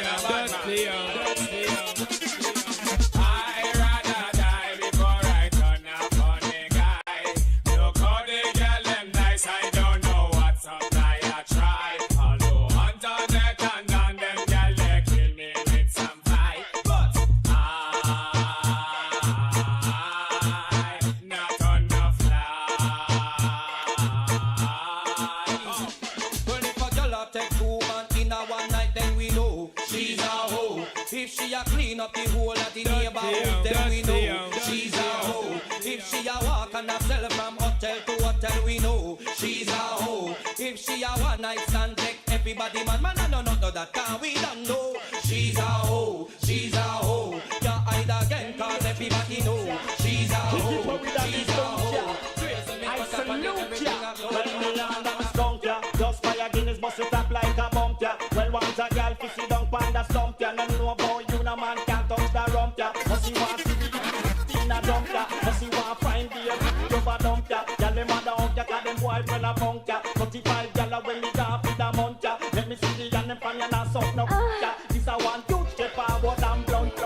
rather die before I turn up on the guy. Look how they get them nice. I don't know what's up. I try. Although hunt on the condom, them girl they kill me with some fight. But I not on the fly. Well, if a girl a take 2 man in a one night, then we know she's a hoe. If she a clean up the whole of the neighborhood, then we know she's a hoe. If she a walk and a sell from hotel to hotel, we know she's a hoe. If she a one night stand, take everybody man, I know not that can we don't know. She's a hoe, she's a hoe. You hide again, cause everybody know she's a hoe, she's a hoe. I salute ya. When me land and skunk ya, just fire Guinness bust it up like a bump ya. Well, once a girl fi sit down pon the stump ya. No know about you, no man can't touch the rump ya. But she want see the in a dump ya. But she want find the over dump ya. Girl them mother hug ya, 'cause them boyfriend a punk ya. 35 gyal when me gone fi the month ya. Let me see the and them pan ya na suck no ya. This a one two step forward and blunt.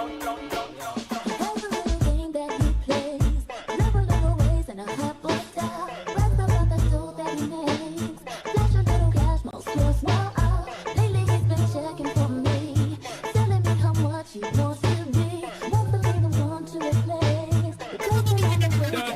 Dirty,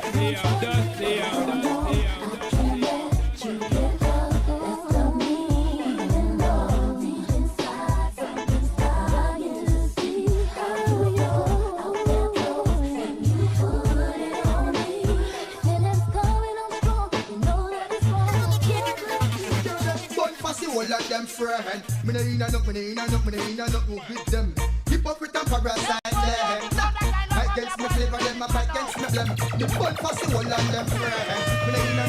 whole of them friend. Me no inna no with them. Hypocrite and parasite them. Fight against me flavor them, I fight against me blem. The bun pass the whole of them friend. Me no inna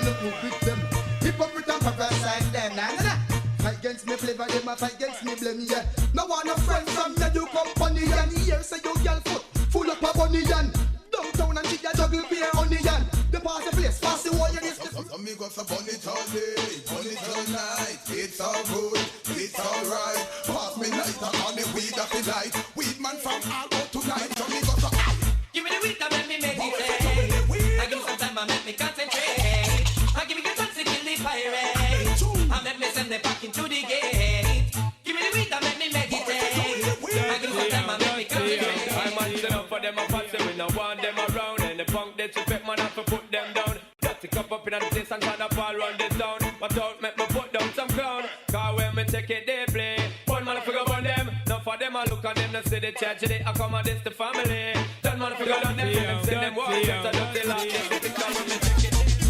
no with them. Hypocrite and parasite them. Nah. Fight against me flavor them, I fight against me blem. Yeah. No one a friend from me do company and here say you girl foot full up a bunny and downtown and she a juggle beer onion. The party place, pass the wall, you this. Amigos are bunny all day, bunny all night. It's all good, it's all right. Pass me lighter on the weed of the night. Weed man from all out tonight. Amigos are give me the weed that make me meditate. I give me some time, I make me concentrate. I give me the chance to kill the pirate. I make me send them back into the gate. Give me the weed that make me meditate. I give me some time, I make me concentrate. I'm answering up for them, I fancy we no want them around. And the punk disrespect man, I have to put them down. Just to come up in the place and try to fall run this town. But don't make me put down some crown. Cause when me take it, they play. One man I figure on them. Now for them, I look at them, they see the church, they accommodate the family. Then man I figure on them, them send them walk. Just a dirty lot,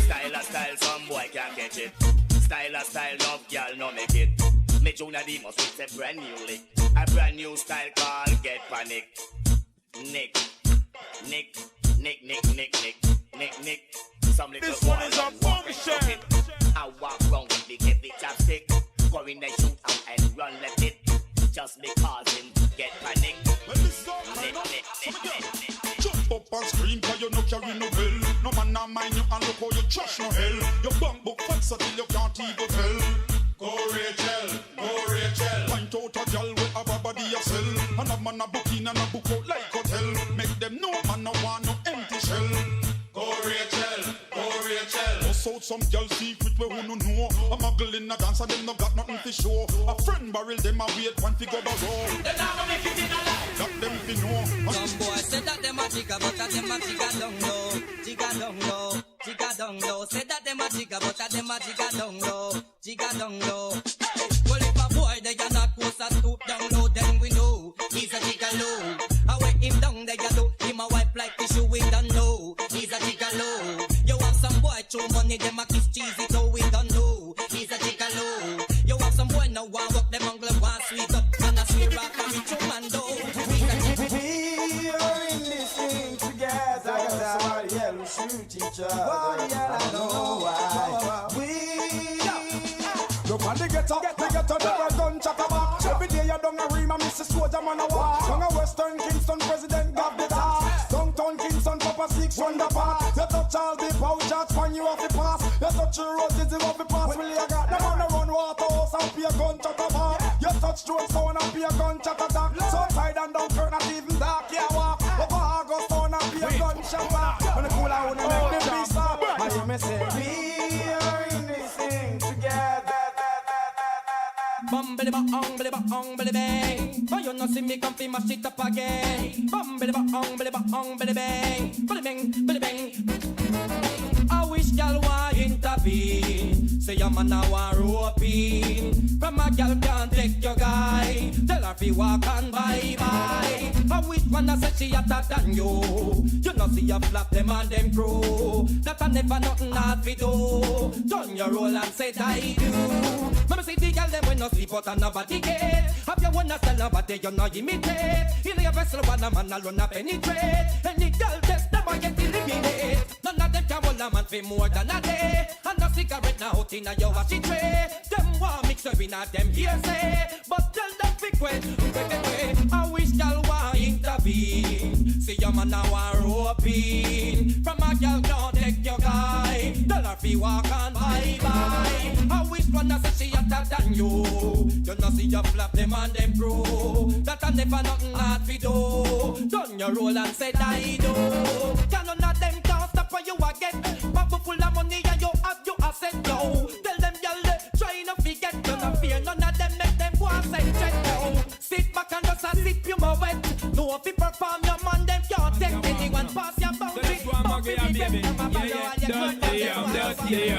Style a style, some boy can't catch it. Style a style, no girl no make it. Me Juna Demos with a brand new lick. A brand new style called Get Panic. Nick. Some little this one is a function. I walk round with the heavy chapstick. Go in the shoot out and run let it. Just because him get panic. Jump up and scream cause you no carry no bell. No man not mind you and look how you trash no hell. Your bank book fats until you can't even tell. Go Rachel. Point out a girl with a body a sell. And a man a book in and a book out like hotel. Make them know man no want no empty shell. Go Rachel. Bust out some girl secret where who no know. A muggle in a dance and them no got nothing to show. A friend barrel them a wait one figure barrow. Them not gonna make it in a life. That them fi know. Some boy said that them a jigger, but that them a jigger down low. Jigger down low. Said that them a jigger, but that them a jigger down low. Well if a boy they are not close to stoop down low, then we know he's a jigger low. I wait him down there you do, him a wipe like tissue we don't know. He's a jigger low. You want some boy throw money, them a kiss cheesy so we don't know. He's a jigger low. You want some boy now want work them angle want sweet up and a sweet rock and reach your man though. We are in this thing together. Somebody else will shoot each other. I know why. Look on the ghetto, never gun chaka back. Every day you don't a ream and Mrs. Soldier man a walk. From a Western Kingston president got the task. Downtown Kingston Papa 6 run the park. You touch all the pouches when you have to pass. You touch your roses you have to pass. Will you got them on the run Waterhouse and pay a gun chaka back. You touch Jones Town and pay a gun chaka back. So side and down curtain not even dark you walk. Over August Town and pay a gun chaka back. When the cool out and make the peace up. And you may say we are in this thing together. Bumbly bang. Oh, you no see me come fi mash it up again. Bumbly bang. Bully bang. I wish y'all want intervene. Say your man now want rope in. From a girl can't take your guy. Tell her fi walk and bye. I wish one a say she hotter than you. You no see you flap them and them crew. That I never nothing hard fi do. Turn your roll and say I do. Mama say the girl them when no sleep out and nobody get. Have you wanna sell nobody you no imitate. In your vessel one a man alone a penetrate. Any girl test them a get eliminated. None of them can hold a man for more than a day. And no cigarette now out in a your washi tray. Them want mix up in a them hearsay. But tell them quick way. I wish y'all want intervene. See your man now a rope in. From a girl can't take your guy. Tell her fi walk and bye. I wish one a say she hotter than you. You know see you flap them and them crew. That I never nothing hard fi do. Done your roll and said I do. Can none of them can't stop for you again. Bubble full of money and you have your asset yo. Tell them y'all try not forget. You not fear none of them make them go and say check yo. Sit back and just a sip you more wet. No if you perform your man them can't take anyone pass your boundary. Dirty.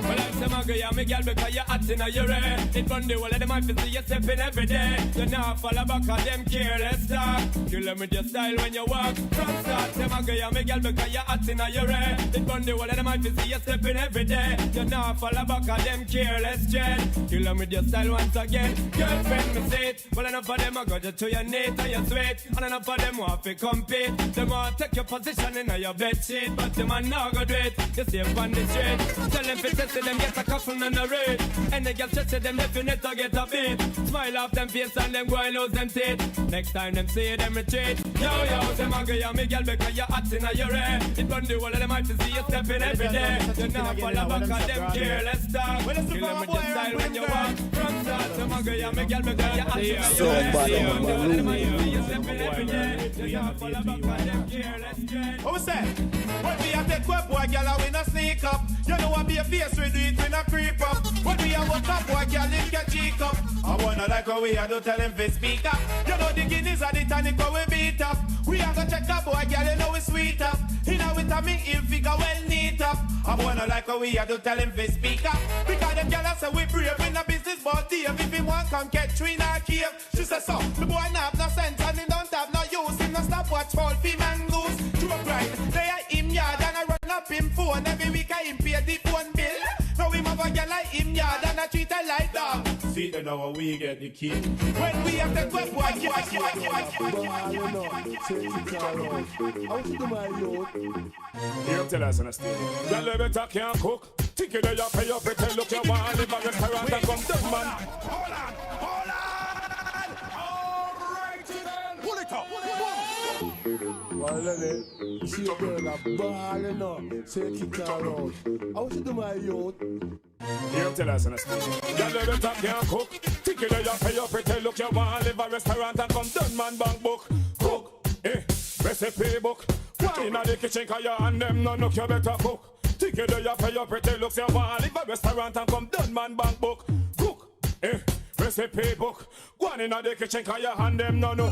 Well, I'm some girl, yeah, me girl, because you're hot in your head. It fun the whole of them I see you stepping every day. You now follow back on them careless talk. You love with your style when you walk. From start, some girl, yeah, me girl, because you're hot in your head. It fun the whole of them I see you stepping every day. You now follow back on them careless dread. You love with your style once again. Girlfriend, me say it. Well, enough of them I got you to your neat and your sweet. And enough of them want to compete. Them want to take your position in your bed sheet. But them man not go do it. You stay on the street. Tell them fi test them get a couple and a rate. And the girls just say them definite to get a beat. Smile off them face and them go and lose them teeth. Next time them see them retreat. Yo, them a girl, me girl, because you're hot in your head. It run the whole of them I see you stepping every day. You now follow back on them careless talk. You love with your style when you walk. From start, them a girl, me girl, because you're hot in your head. You stepping every day. You now follow back on them careless dread. What we say? When we a take up, boy, girl, we no sneak up. You know what be a face, we do it, we no creep up. When we a walk up, boy, girl, lift your cheek up. I wanna like how we a do tell him to speak up. You know the Guinness are the tonic how we beat up. We a go check up, boy, girl, you know we sweet up. In a vitamin ill figure well neat up. I wanna like how we a do tell him to speak up. Because them girl say we brave in the business, but Dave, if he want come catch we in a cave. She say so, the boy not have no sense and he don't have no use. Him no stop watch fall fi man goose. True right, they are him yard and I run up him phone. Every week I him pay the phone bill. Now him have a girl like him yard and I treat her like dog. See the now we get the key. When we have the good boy, you tell us on a stage. Y'all better can't cook. Think you know you pay up pretend look you want live a restaurant and come down, man. Hold on. All right then. Pull it up. Well, then, see your girl a ballin' up. Take it around. How you do my youth? You tell us on a stage. Y'all better can't cook. Think you know you pay up pretend look you want live a restaurant and come down, man. Bank book. Cook. Recipe book. Why in the kitchen cause you and them no look you better cook. Think you know you pay your pretty looks you want live a restaurant and come done man bank book. Cook, recipe book. Go on in the kitchen cause you and them no.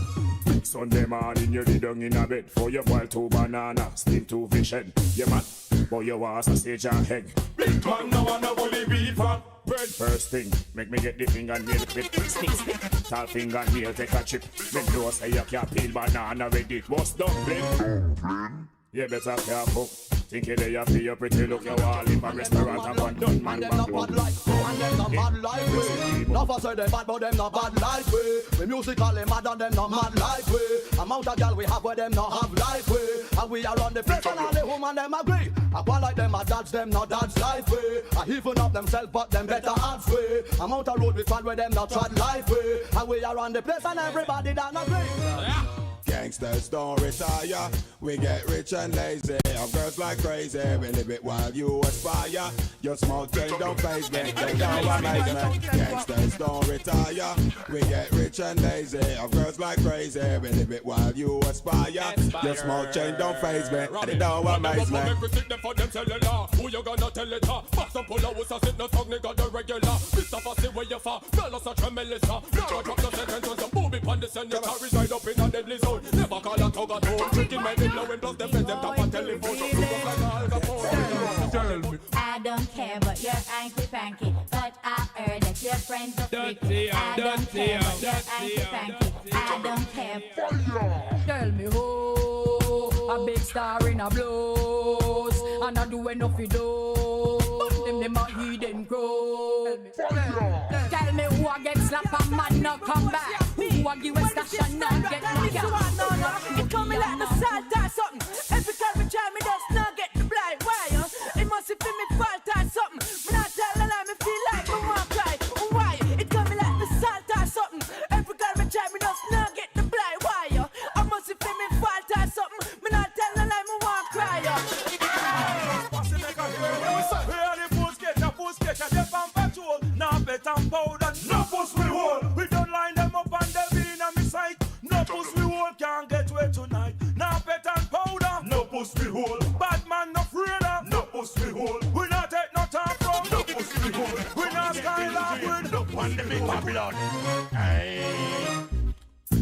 Sunday morning you lay down in a bed for you boil 2 banana, steam 2 fish head. Yeah man, boy you want sausage and egg. Big man no want no bully beef and bread. First thing, make me get the fingernail clip. Stick. Tall fingernail take a chip. Make no say you can't peel banana with it. What's dumpling? You better careful. Think you there for your pretty look you all in a restaurant and one done man back home. And them not bad like we. Not for say them bad but them not bad like we. We musically mad and them not mad like we. Amount of girl we have where them not have like we. And we are on the place and all the woman them agree. I want like them a dance them not dance like we. I even up themselves but them better halfway. Amount of road we find where them not trod like we. And we are on the place and everybody that agree. Gangsters don't retire, we get rich and lazy. Our girls like crazy, we live it while you aspire. Your small thing don't faze me, they don't amaze me. Gangsters don't retire, we get rich and lazy. Our girls like crazy, we live it while you aspire. Your small chain don't faze me, they don't amaze me. Who you gonna tell it to? Pass some pull out, so sit no tongue, nigga the regular. Mr. Fussy where you for? Fellas a tremelisa. Now drop the sentence on some booby pon the send. Your car is right up in a deadly zone. Never call a tug at home. Drinking my big blowing plus the feds them tap a telephone. So look like Al Capone. I don't care but you're hanky-panky. But I heard that your friends are freaky. I don't care but you're hanky-panky. I don't care. Tell me who a big star in a blues and I do enough for those. Them a hidden crow. Tell me who a get slap and man not come back. Who a give a stash and not get knocked out. No, it come me like the salt or something. Every time we try me does not get the blind. Why? It must have been me fault or something. Me not tell a lie, me feel like me want cry. Why? It come me like the salt or something. Every time we try me does not get the blind. Why? I must have been me fault or something. Me not tell a lie, me want cry. Now bet and powder, no puss we hold. We don't line them up and they be in a me sight. No puss we hold, can't get away tonight. Now bet and powder, no puss we hold. Bad man no afraid of, no puss we hold. We not take no time from, no puss we hold. We not skylark with, no one them in Babylon. Hey,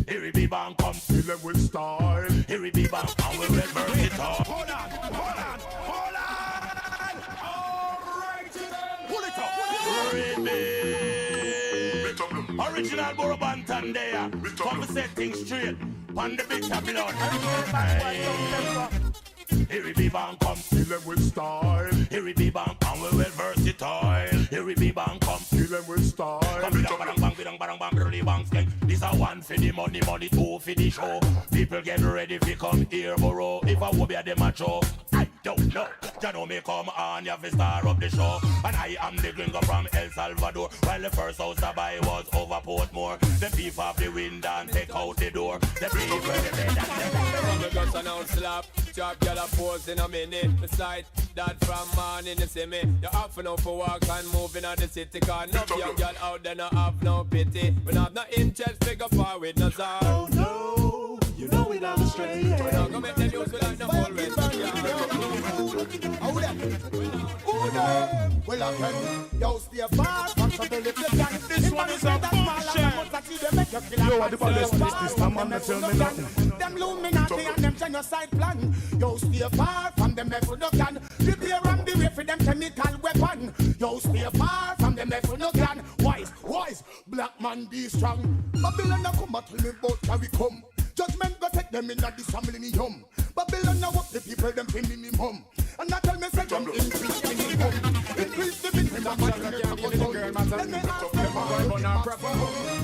here we be bang, come fill them with style. Here we be bang, and we will burn it all. Hold on. Original Borough Bantan there. Come to set things straight. On the bitter blood. Here we be bang come, kill them with style. Here we be bang, and we well versatile. Here we be bang come, kill them with style. Come bidang bang, really bang skeng. This a one for the money, two for the show. People get ready to come here, borough. If I will be at the macho, I don't know. You know me come on, you have to star up the show. And I am the gringo from El Salvador. While the first house I buy was over Portmore. The thief off the window and take out the door. The people, the bed and the guns and out slap. Chop girl a pose in a minute. Beside that from morning you see me. You have enough for walk and moving out the city. Cause enough young girl out there no have no pity. We not have no interest figure forward no czar. Oh no, you know we not straight. We not gonna make the news without no whole rest. Well, I can yo stay far from trouble if you can. This one is a bullshit. Yo, what the best this time, man, tell me nothing. Them Illuminati and them genocide plan. Yo, stay far from them if you no can. Prepare and be ready for them chemical weapon. Yo, stay far from them if you no can. Wise, black man be strong. Babylon now come and tell me about how we come. Judgment go take them in at this millennium. Babylon now up the people them pay minimum. And now tell me say them increase minimum. Increase the minimum.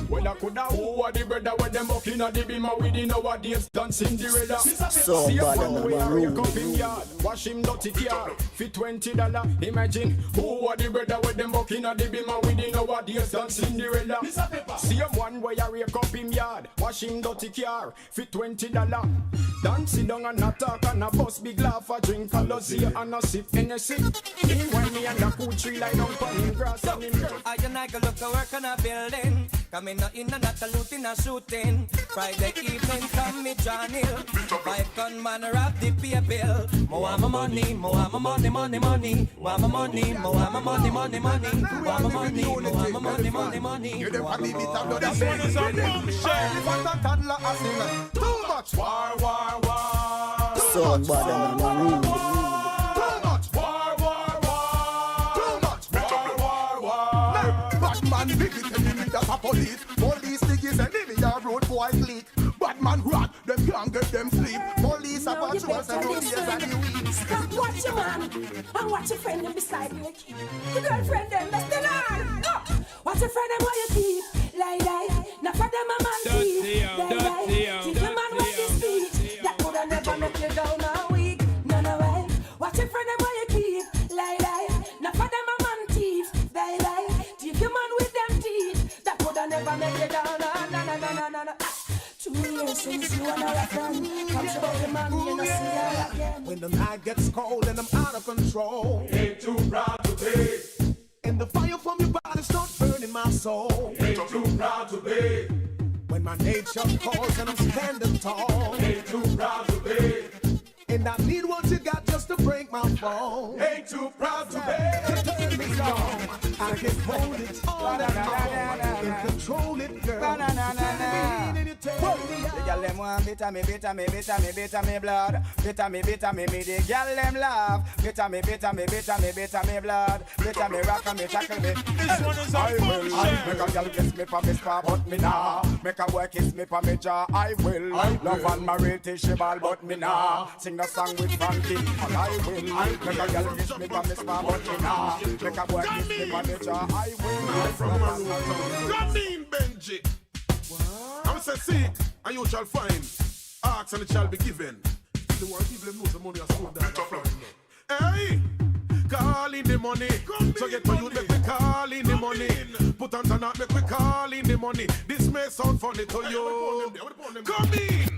Well, I coulda who are the brother when them walking at the beam with the nowadays done Cinderella. So see bad, a way I rake up in yard, wash him dirty car, for $20. Imagine who are the brother when them walking at the beam with the nowadays done Cinderella. See him one way I rake up in yard, wash him dirty car, for $20. Dance sit down and a talk and a bust big laugh, a drink a Lozzie and a sip Hennessy. Meanwhile me and the cool tree lie down on him grass and him girl. I and I go look to work on a building. Coming not in and not a looting and shooting. Friday evening come me John Hill. 5 gunman rob the pay bill. More my money, more my money. More my money, more my money. More my money, more my money. You the family bit of blood. This one is a bullshit. If I toddler a sing too much war. So bad, man. Too much war. Batman big it enemy that's a police. Police big is enemy a road boy leak. Batman rat them can't get them sleep. Police a patrol and no days and the weeks. Stop watch your man and watch your friend them beside you keep. Your girlfriend them best than all. Watch your friend them while you keep. Lie. Now for them a man keep. Lie. Keep your man with his speech. That coulda never make you down a week. No way. Watch your friend them while you keep. Lie. Now for them a man thief. Lie. Keep your man with them teeth. That coulda never make you down. No. 2 years since you and I friend. Come to the man, you know see her again. When the night gets cold and I'm out of control, Ain't too proud to be. and the fire from your body starts burning my soul. Ain't too proud to be. When my nature calls and I'm standing tall, Ain't too proud to be. and I need what you got just to break my fall. Ain't too proud to be. To turn me on, I can hold it all and control it, girl. And you turn me on. The girl them want bitter me blood. Bitter me, the girl them love. Bitter me blood. Bitter me rock and me tackle me. This one is a bullshit. I make a girl kiss me for me spa, but me nah. Make a boy kiss me for me jaw, I will. Love and married till she ball, but me nah. Sing a song with Frankie, and I will. Make a girl kiss me for me spa, but me nah. Make a boy kiss me for me jaw, I will. Come in, Benji. I will say seek, and you shall find. Ask, and it shall be given. The one people know the money has come down. Hey! Call in the money. So get for you, make me call in the money. Put on tonight, make me call in the money. This may sound funny to you. Come in!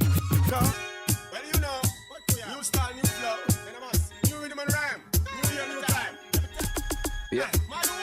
Well, you know, new style, new flow. New rhythm and rhyme. New year, new time. Yeah.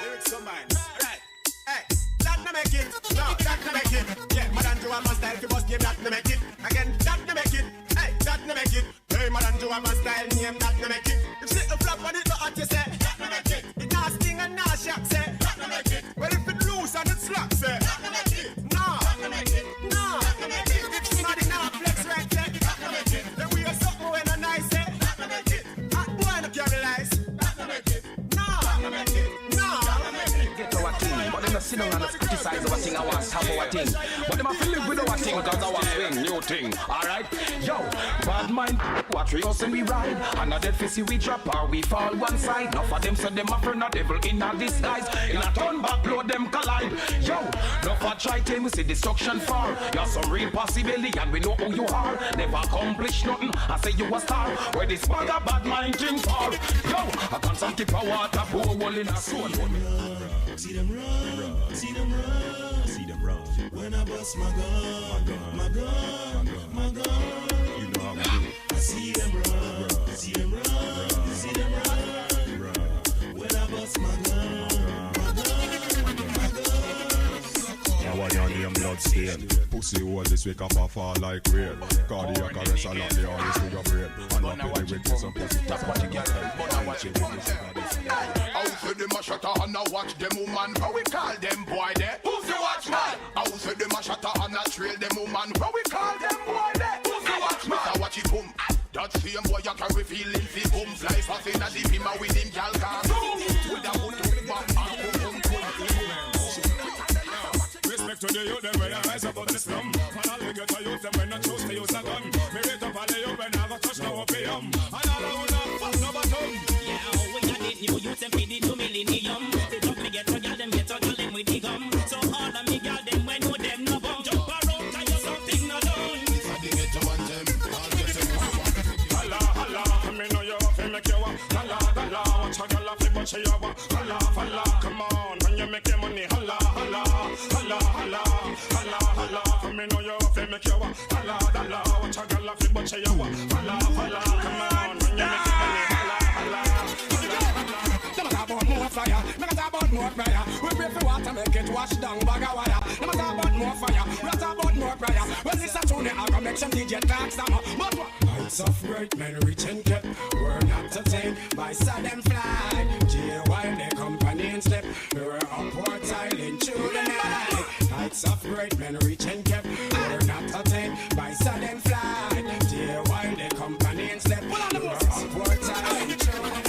Lyrics combined. Alright. Hey, that no make it. No, that no make it. Yeah, Madame Joa my style, you must give that no make it. Again, that no make it. Hey, that no make it. Hey, Madame Joa my style, name that no make it. If shit a flop on it, no hot you say. That no make it. It not sting and not shock say. That no make it. Well, if it loose and it slack say. That no make it. No. That no make it. No. That no make it. If somebody now flex right say. That no make it. Then we are something when a nice say. That no make it. Hot boy no carry lies. That no make it. No. That no make it. No. That no make it. Get our team, but in a sit down and criticize our thing, I want to have our thing. But them have to live with our thing, cause our swing, new thing, alright? Yo, bad mind, watch we us and we ride. And a dead fissy we drop or we fall one side. Now for them so them a friend a devil in a disguise. In a turn back load them collide. Yo, no for try tell we see destruction fall. You're some real possibility and we know who you are. Never accomplish nothing, I say you a star. Where this bag of bad mind thing fall. Yo, I can't some keep a water pour hole in a soul. See them run, see them run, see them run. When I bust my gun, my gun, my gun. You know how we do it. I see them run, see them run, see them run. When I bust my gun, my gun, my gun. Now I on them blood stain. Pussy all this week off a fall like rain. Cardiac arrest a lot, they always with your brain. And not with the wind, some pussy. That's what you get. How say them a shutter and a watch them woman? How we call them boy there? Who's the watchman? How say them a shutter and a trail them woman? How we call them boy there? Who's the watchman? Mr. Watch it boom. That same boy you carry feeling fi boom. Fly fast in a the pima with him gal can zoom. With a good to man and boom. Respect to the youth, them when I rise above the slum. And all we get to use them when I choose to use a gun. Me rate up all the youth when I go touch no opium. And all I wanna fuck no bottom. New youth them feed it to millennium. They don't forget to girl them get a girl them with the gum. So all of me girl them when know them no bum. Jump around tell you something no done. If I dig it to one them, I'll get them. Holla, holla, me know you have to make you walk. Holla, holla, watch a girl off the butt you walk. Holla, holla, come on, when you make your money. Holla, holla, holla, holla, holla, holla. Me know you have to make you walk. Holla, holla, watch a girl off the butt you walk. Holla, holla, come on, when you make your money. Holla, holla. More fire, never talk about more fire. We pray for water, make it wash down bag of wire. Never talk about more fire, we talk about more prayer. Well, this a tune, I go make some DJ talk some. But what? Heights of great men reach and kept. We're not entertained by sudden fly. Jail while their companions step. We're upward silent through the night. Heights of great men reach and kept. We're not entertained by sudden fly. Jail while their companions step. We're upward silent through the night.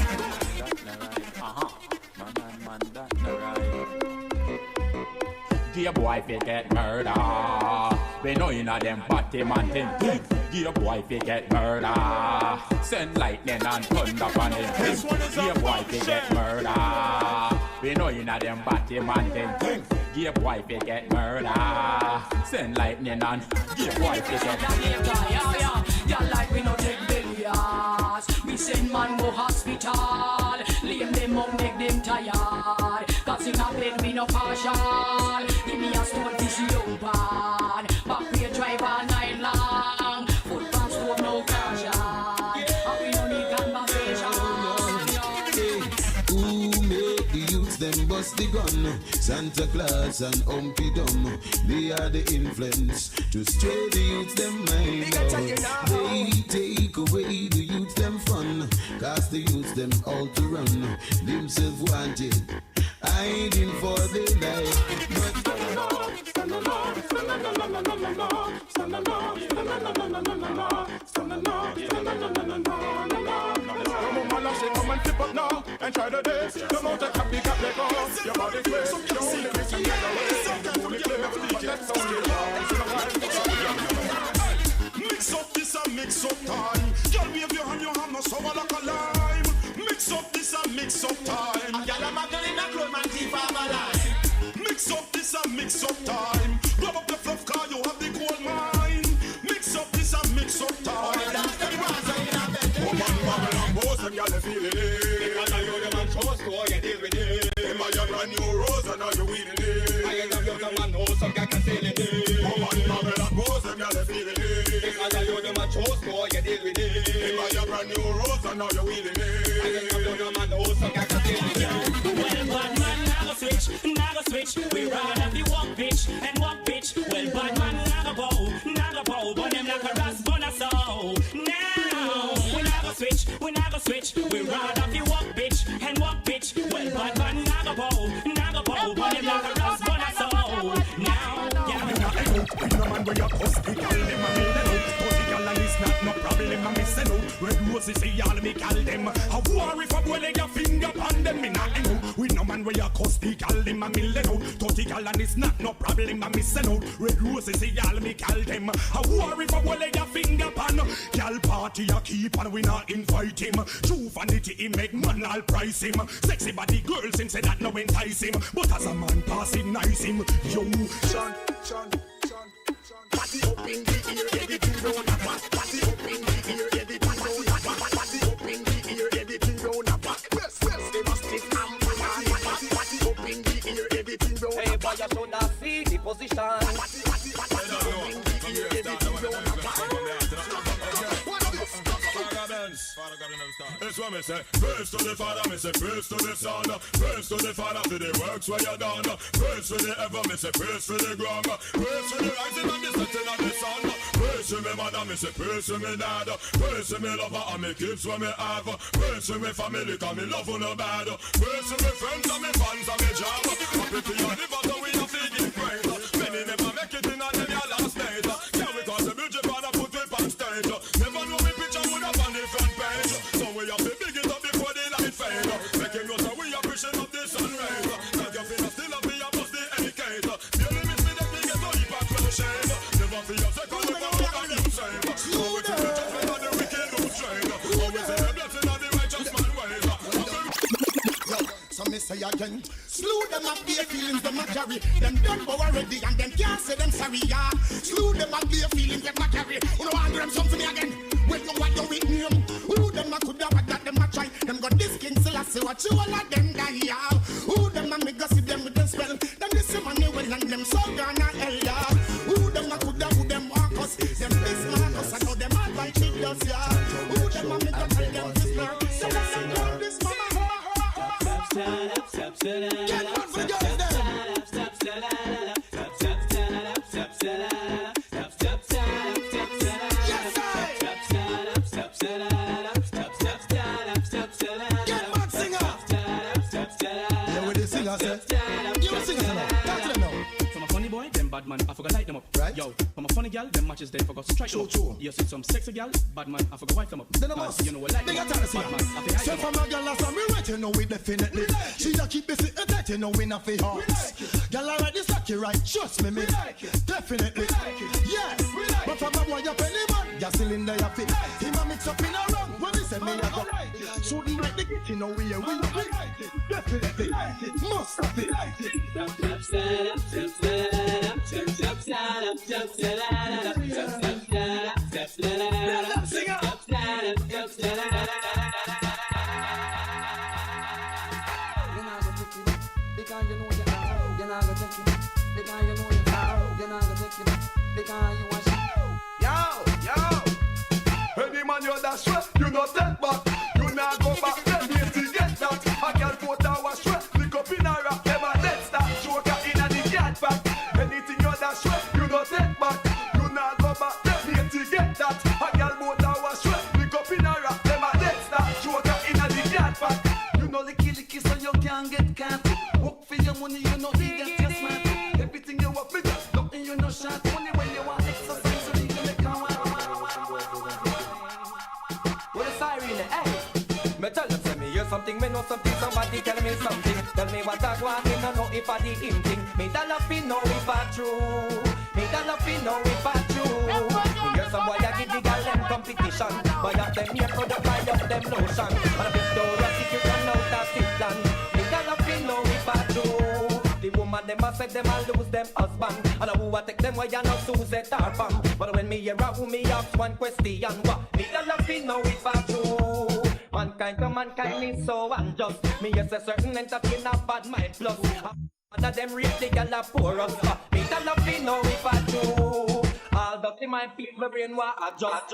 Dear boy, fi get murder. We know you know them party man thing. Dear boy, fi get murder. Send lightning and thunder upon him. Dear boy, fi get murder. We know you know them party man thing. Dear boy, fi get murder. Send lightning and dear boy, fi get murder. Y'all like we no take billions. We send man go hospital. Lame them up, make them tired. Cause in a bed we no partial. Give me a stone fish you bad. Back we drive all night long. Foot pants stove no caution. And we no need conversation. Who make the youths them bust the gun? Santa Claus and Humpy Dum. They are the influence to stray the youths them mind. They take away the youths them fun. Cause the youths them all to run. Themselves wanted, hiding for their life. But stand alone, stand alone, stand alone, stand alone, stand alone. Come and flip up now and try the dance. The mountain can be got let go. Your body's way, your only lyrics and get away. Only clear, but that's only Mix up this and mix up time. Girl, wave your hand, your hand, no sour like a lime. Mix up this and mix up time. A girl a Magdalena clone man deep of a line. Mix up this and mix up time. Grab up the fluff car, you have the gold mine. Mix up this and mix up time. Woman, bubble and pose, and y'all feeling it. Because I know the man chose to, you deal with it. Am I a brand new rose, and are you weeding it? I ain't a young man, no, some guy can feel it. Woman, bubble and pose, and y'all feeling it. Because I know the man chose to, you deal with it. Am I a brand new rose, and are you weeding it? I ain't a young man, no, some guy can feel it. Well, bad man, now go switch. We rather the walk bitch and walk bitch. Well, bad man, now go bow, but them like a rasp on a soul. Now, we now go switch. We rather the walk bitch and walk bitch. Well, bad man, now go bow, but them like a rasp on a soul. Now, we no man where you hospital, them a mill them out. Hospital and it's not no problem, I'm missing out. Red roses say y'all me call them. A war if a boy leg a finger on them, me not emo. We no man man where you cuss the gal him a million out. 30 gal and it's not no problem, I'm missing out. Red roses, see y'all me call them. A war if I will lay your finger pan. Gal party a keep and we not invite him. True vanity he make man all price him. Sexy body girls him say that no entice him. But as a man pass him nice him. Yo, Sean. Party up in the ear, everything round the back. Party up in the ear, everything round the back. Party up in the ear, everything round the back. Yes, they must take party up in the ear, everything round the back. Hey, boy, you should not see the position. Party up in the ear, everything round the back. That's what me say. Praise to the Father, me say praise to the Son. Praise to the Father for the works where you done. Praise for the ever, me say praise for the ground. Praise for the rising and the setting of the sun. Praise for me mother, me say praise for me dad. Praise for me lover and me kids where me have. Praise for me family, cause me love no bad. Praise for me friends and me fans and me job. Happy for your liver, so we have to give praise. Many never make it in and them your last night. Yeah, we cause the beauty father put it on stage. Never know me picture would have on the front page. So we have to big it up before the light fade. Make him know so we are pushing up the sunrise. Like your finna still up here bust the etiquette. The only miss me that we get so deep and well shade. Never for your second look and walk and you save. So we can reach up and the wicked who's trained. Always say the blessing of the righteous man ways. So me say again, slew them up their feelings, them a carry. Them done for already and them can't say them sorry, yeah. Slew them up their feelings, them a carry. You know I them something again. When you want your with name, who them a coulda but that them a try. Them got this king still I say what you all of them die, yeah. Who them a make go see them with them spell. Them this money well and them so gonna hell, yeah. Who them a coulda, who them walk us. Them this Marcus, I know them all by cheat us, yeah. Who them a make go tell them this girl. Say them love this mama. Stand up, step, stand up, get out for the girls then. Step, stand up, step, step, stand up, step, stand up, step, step, stand up, step, stand up, yes, step, stand up, step, stand up, step, step, stand up, step, stand up, get mad singer. Step, stand up, Yeah, with the singer, sir. You a singer, sir. Talk to them now. From a funny boy, them bad man, I forgot light them up. Right. Yo, from a funny gal, them matches they forgot to strike them up. True. You see some sexy gal, bad man, I forgot wipe them up. Then I must. You know what like They them got up. time to Bad man, I forgot so them from up. a girl last time we right, you know we definitely. She a keep busy and tight, you know we not fi hearts. Girl I write this like you right, trust me, definitely. Yeah, but from a boy you penny man, gas cylinder you fit. Him a mix up in a run, when we say me a go. So the right to get, you know we definitely. Must have it. Step, stand up, step, stand up, step, step, stand up, step, stand up, step, step, stand up, step, stand up, step, stand up, step, stand up. You're not gonna take it because you know you're out. You're not gonna take it because you know you're out. You're not gonna take it because you want Yo. Any man you dash way, you not take back. You not go back, then wait to get that. A girl put our straight, lick up in her rap. Them a dead start, joker in a the yard back. Anything you dash way, you not take back. You not go back, then wait to get that. A girl put our straight, lick up in her rap. Them a dead start, joker in a the yard back. You know licky so you can't get caught. Work for your money, you know you get your smart. Everything you want, me just nothing you know shot. Only when you want exercise, so you can make a With a siren, hey. Me tell them, say me hear something, me know something, somebody tell me something. Tell me what I want, me no know if I the him thing. Me da love me know if I true. Me da love me know if I true. Me hear some boy a give the girl them competition. Buy up them here for the buy up them lotion. And a Victoria's Secret run out of Scotland. Me da love me know if I true. The woman them a say them a lose them husband. And a who a take them why you not Suzette or Pam. But when me hear a who me ask one question, what? Me da love me know if I true. Mankind to mankind is so unjust. Me yes a certain entertainer bad mind plus. One of them rich the gal a poor us. Me da love me know if I true. All dirty my people brain wa adjust.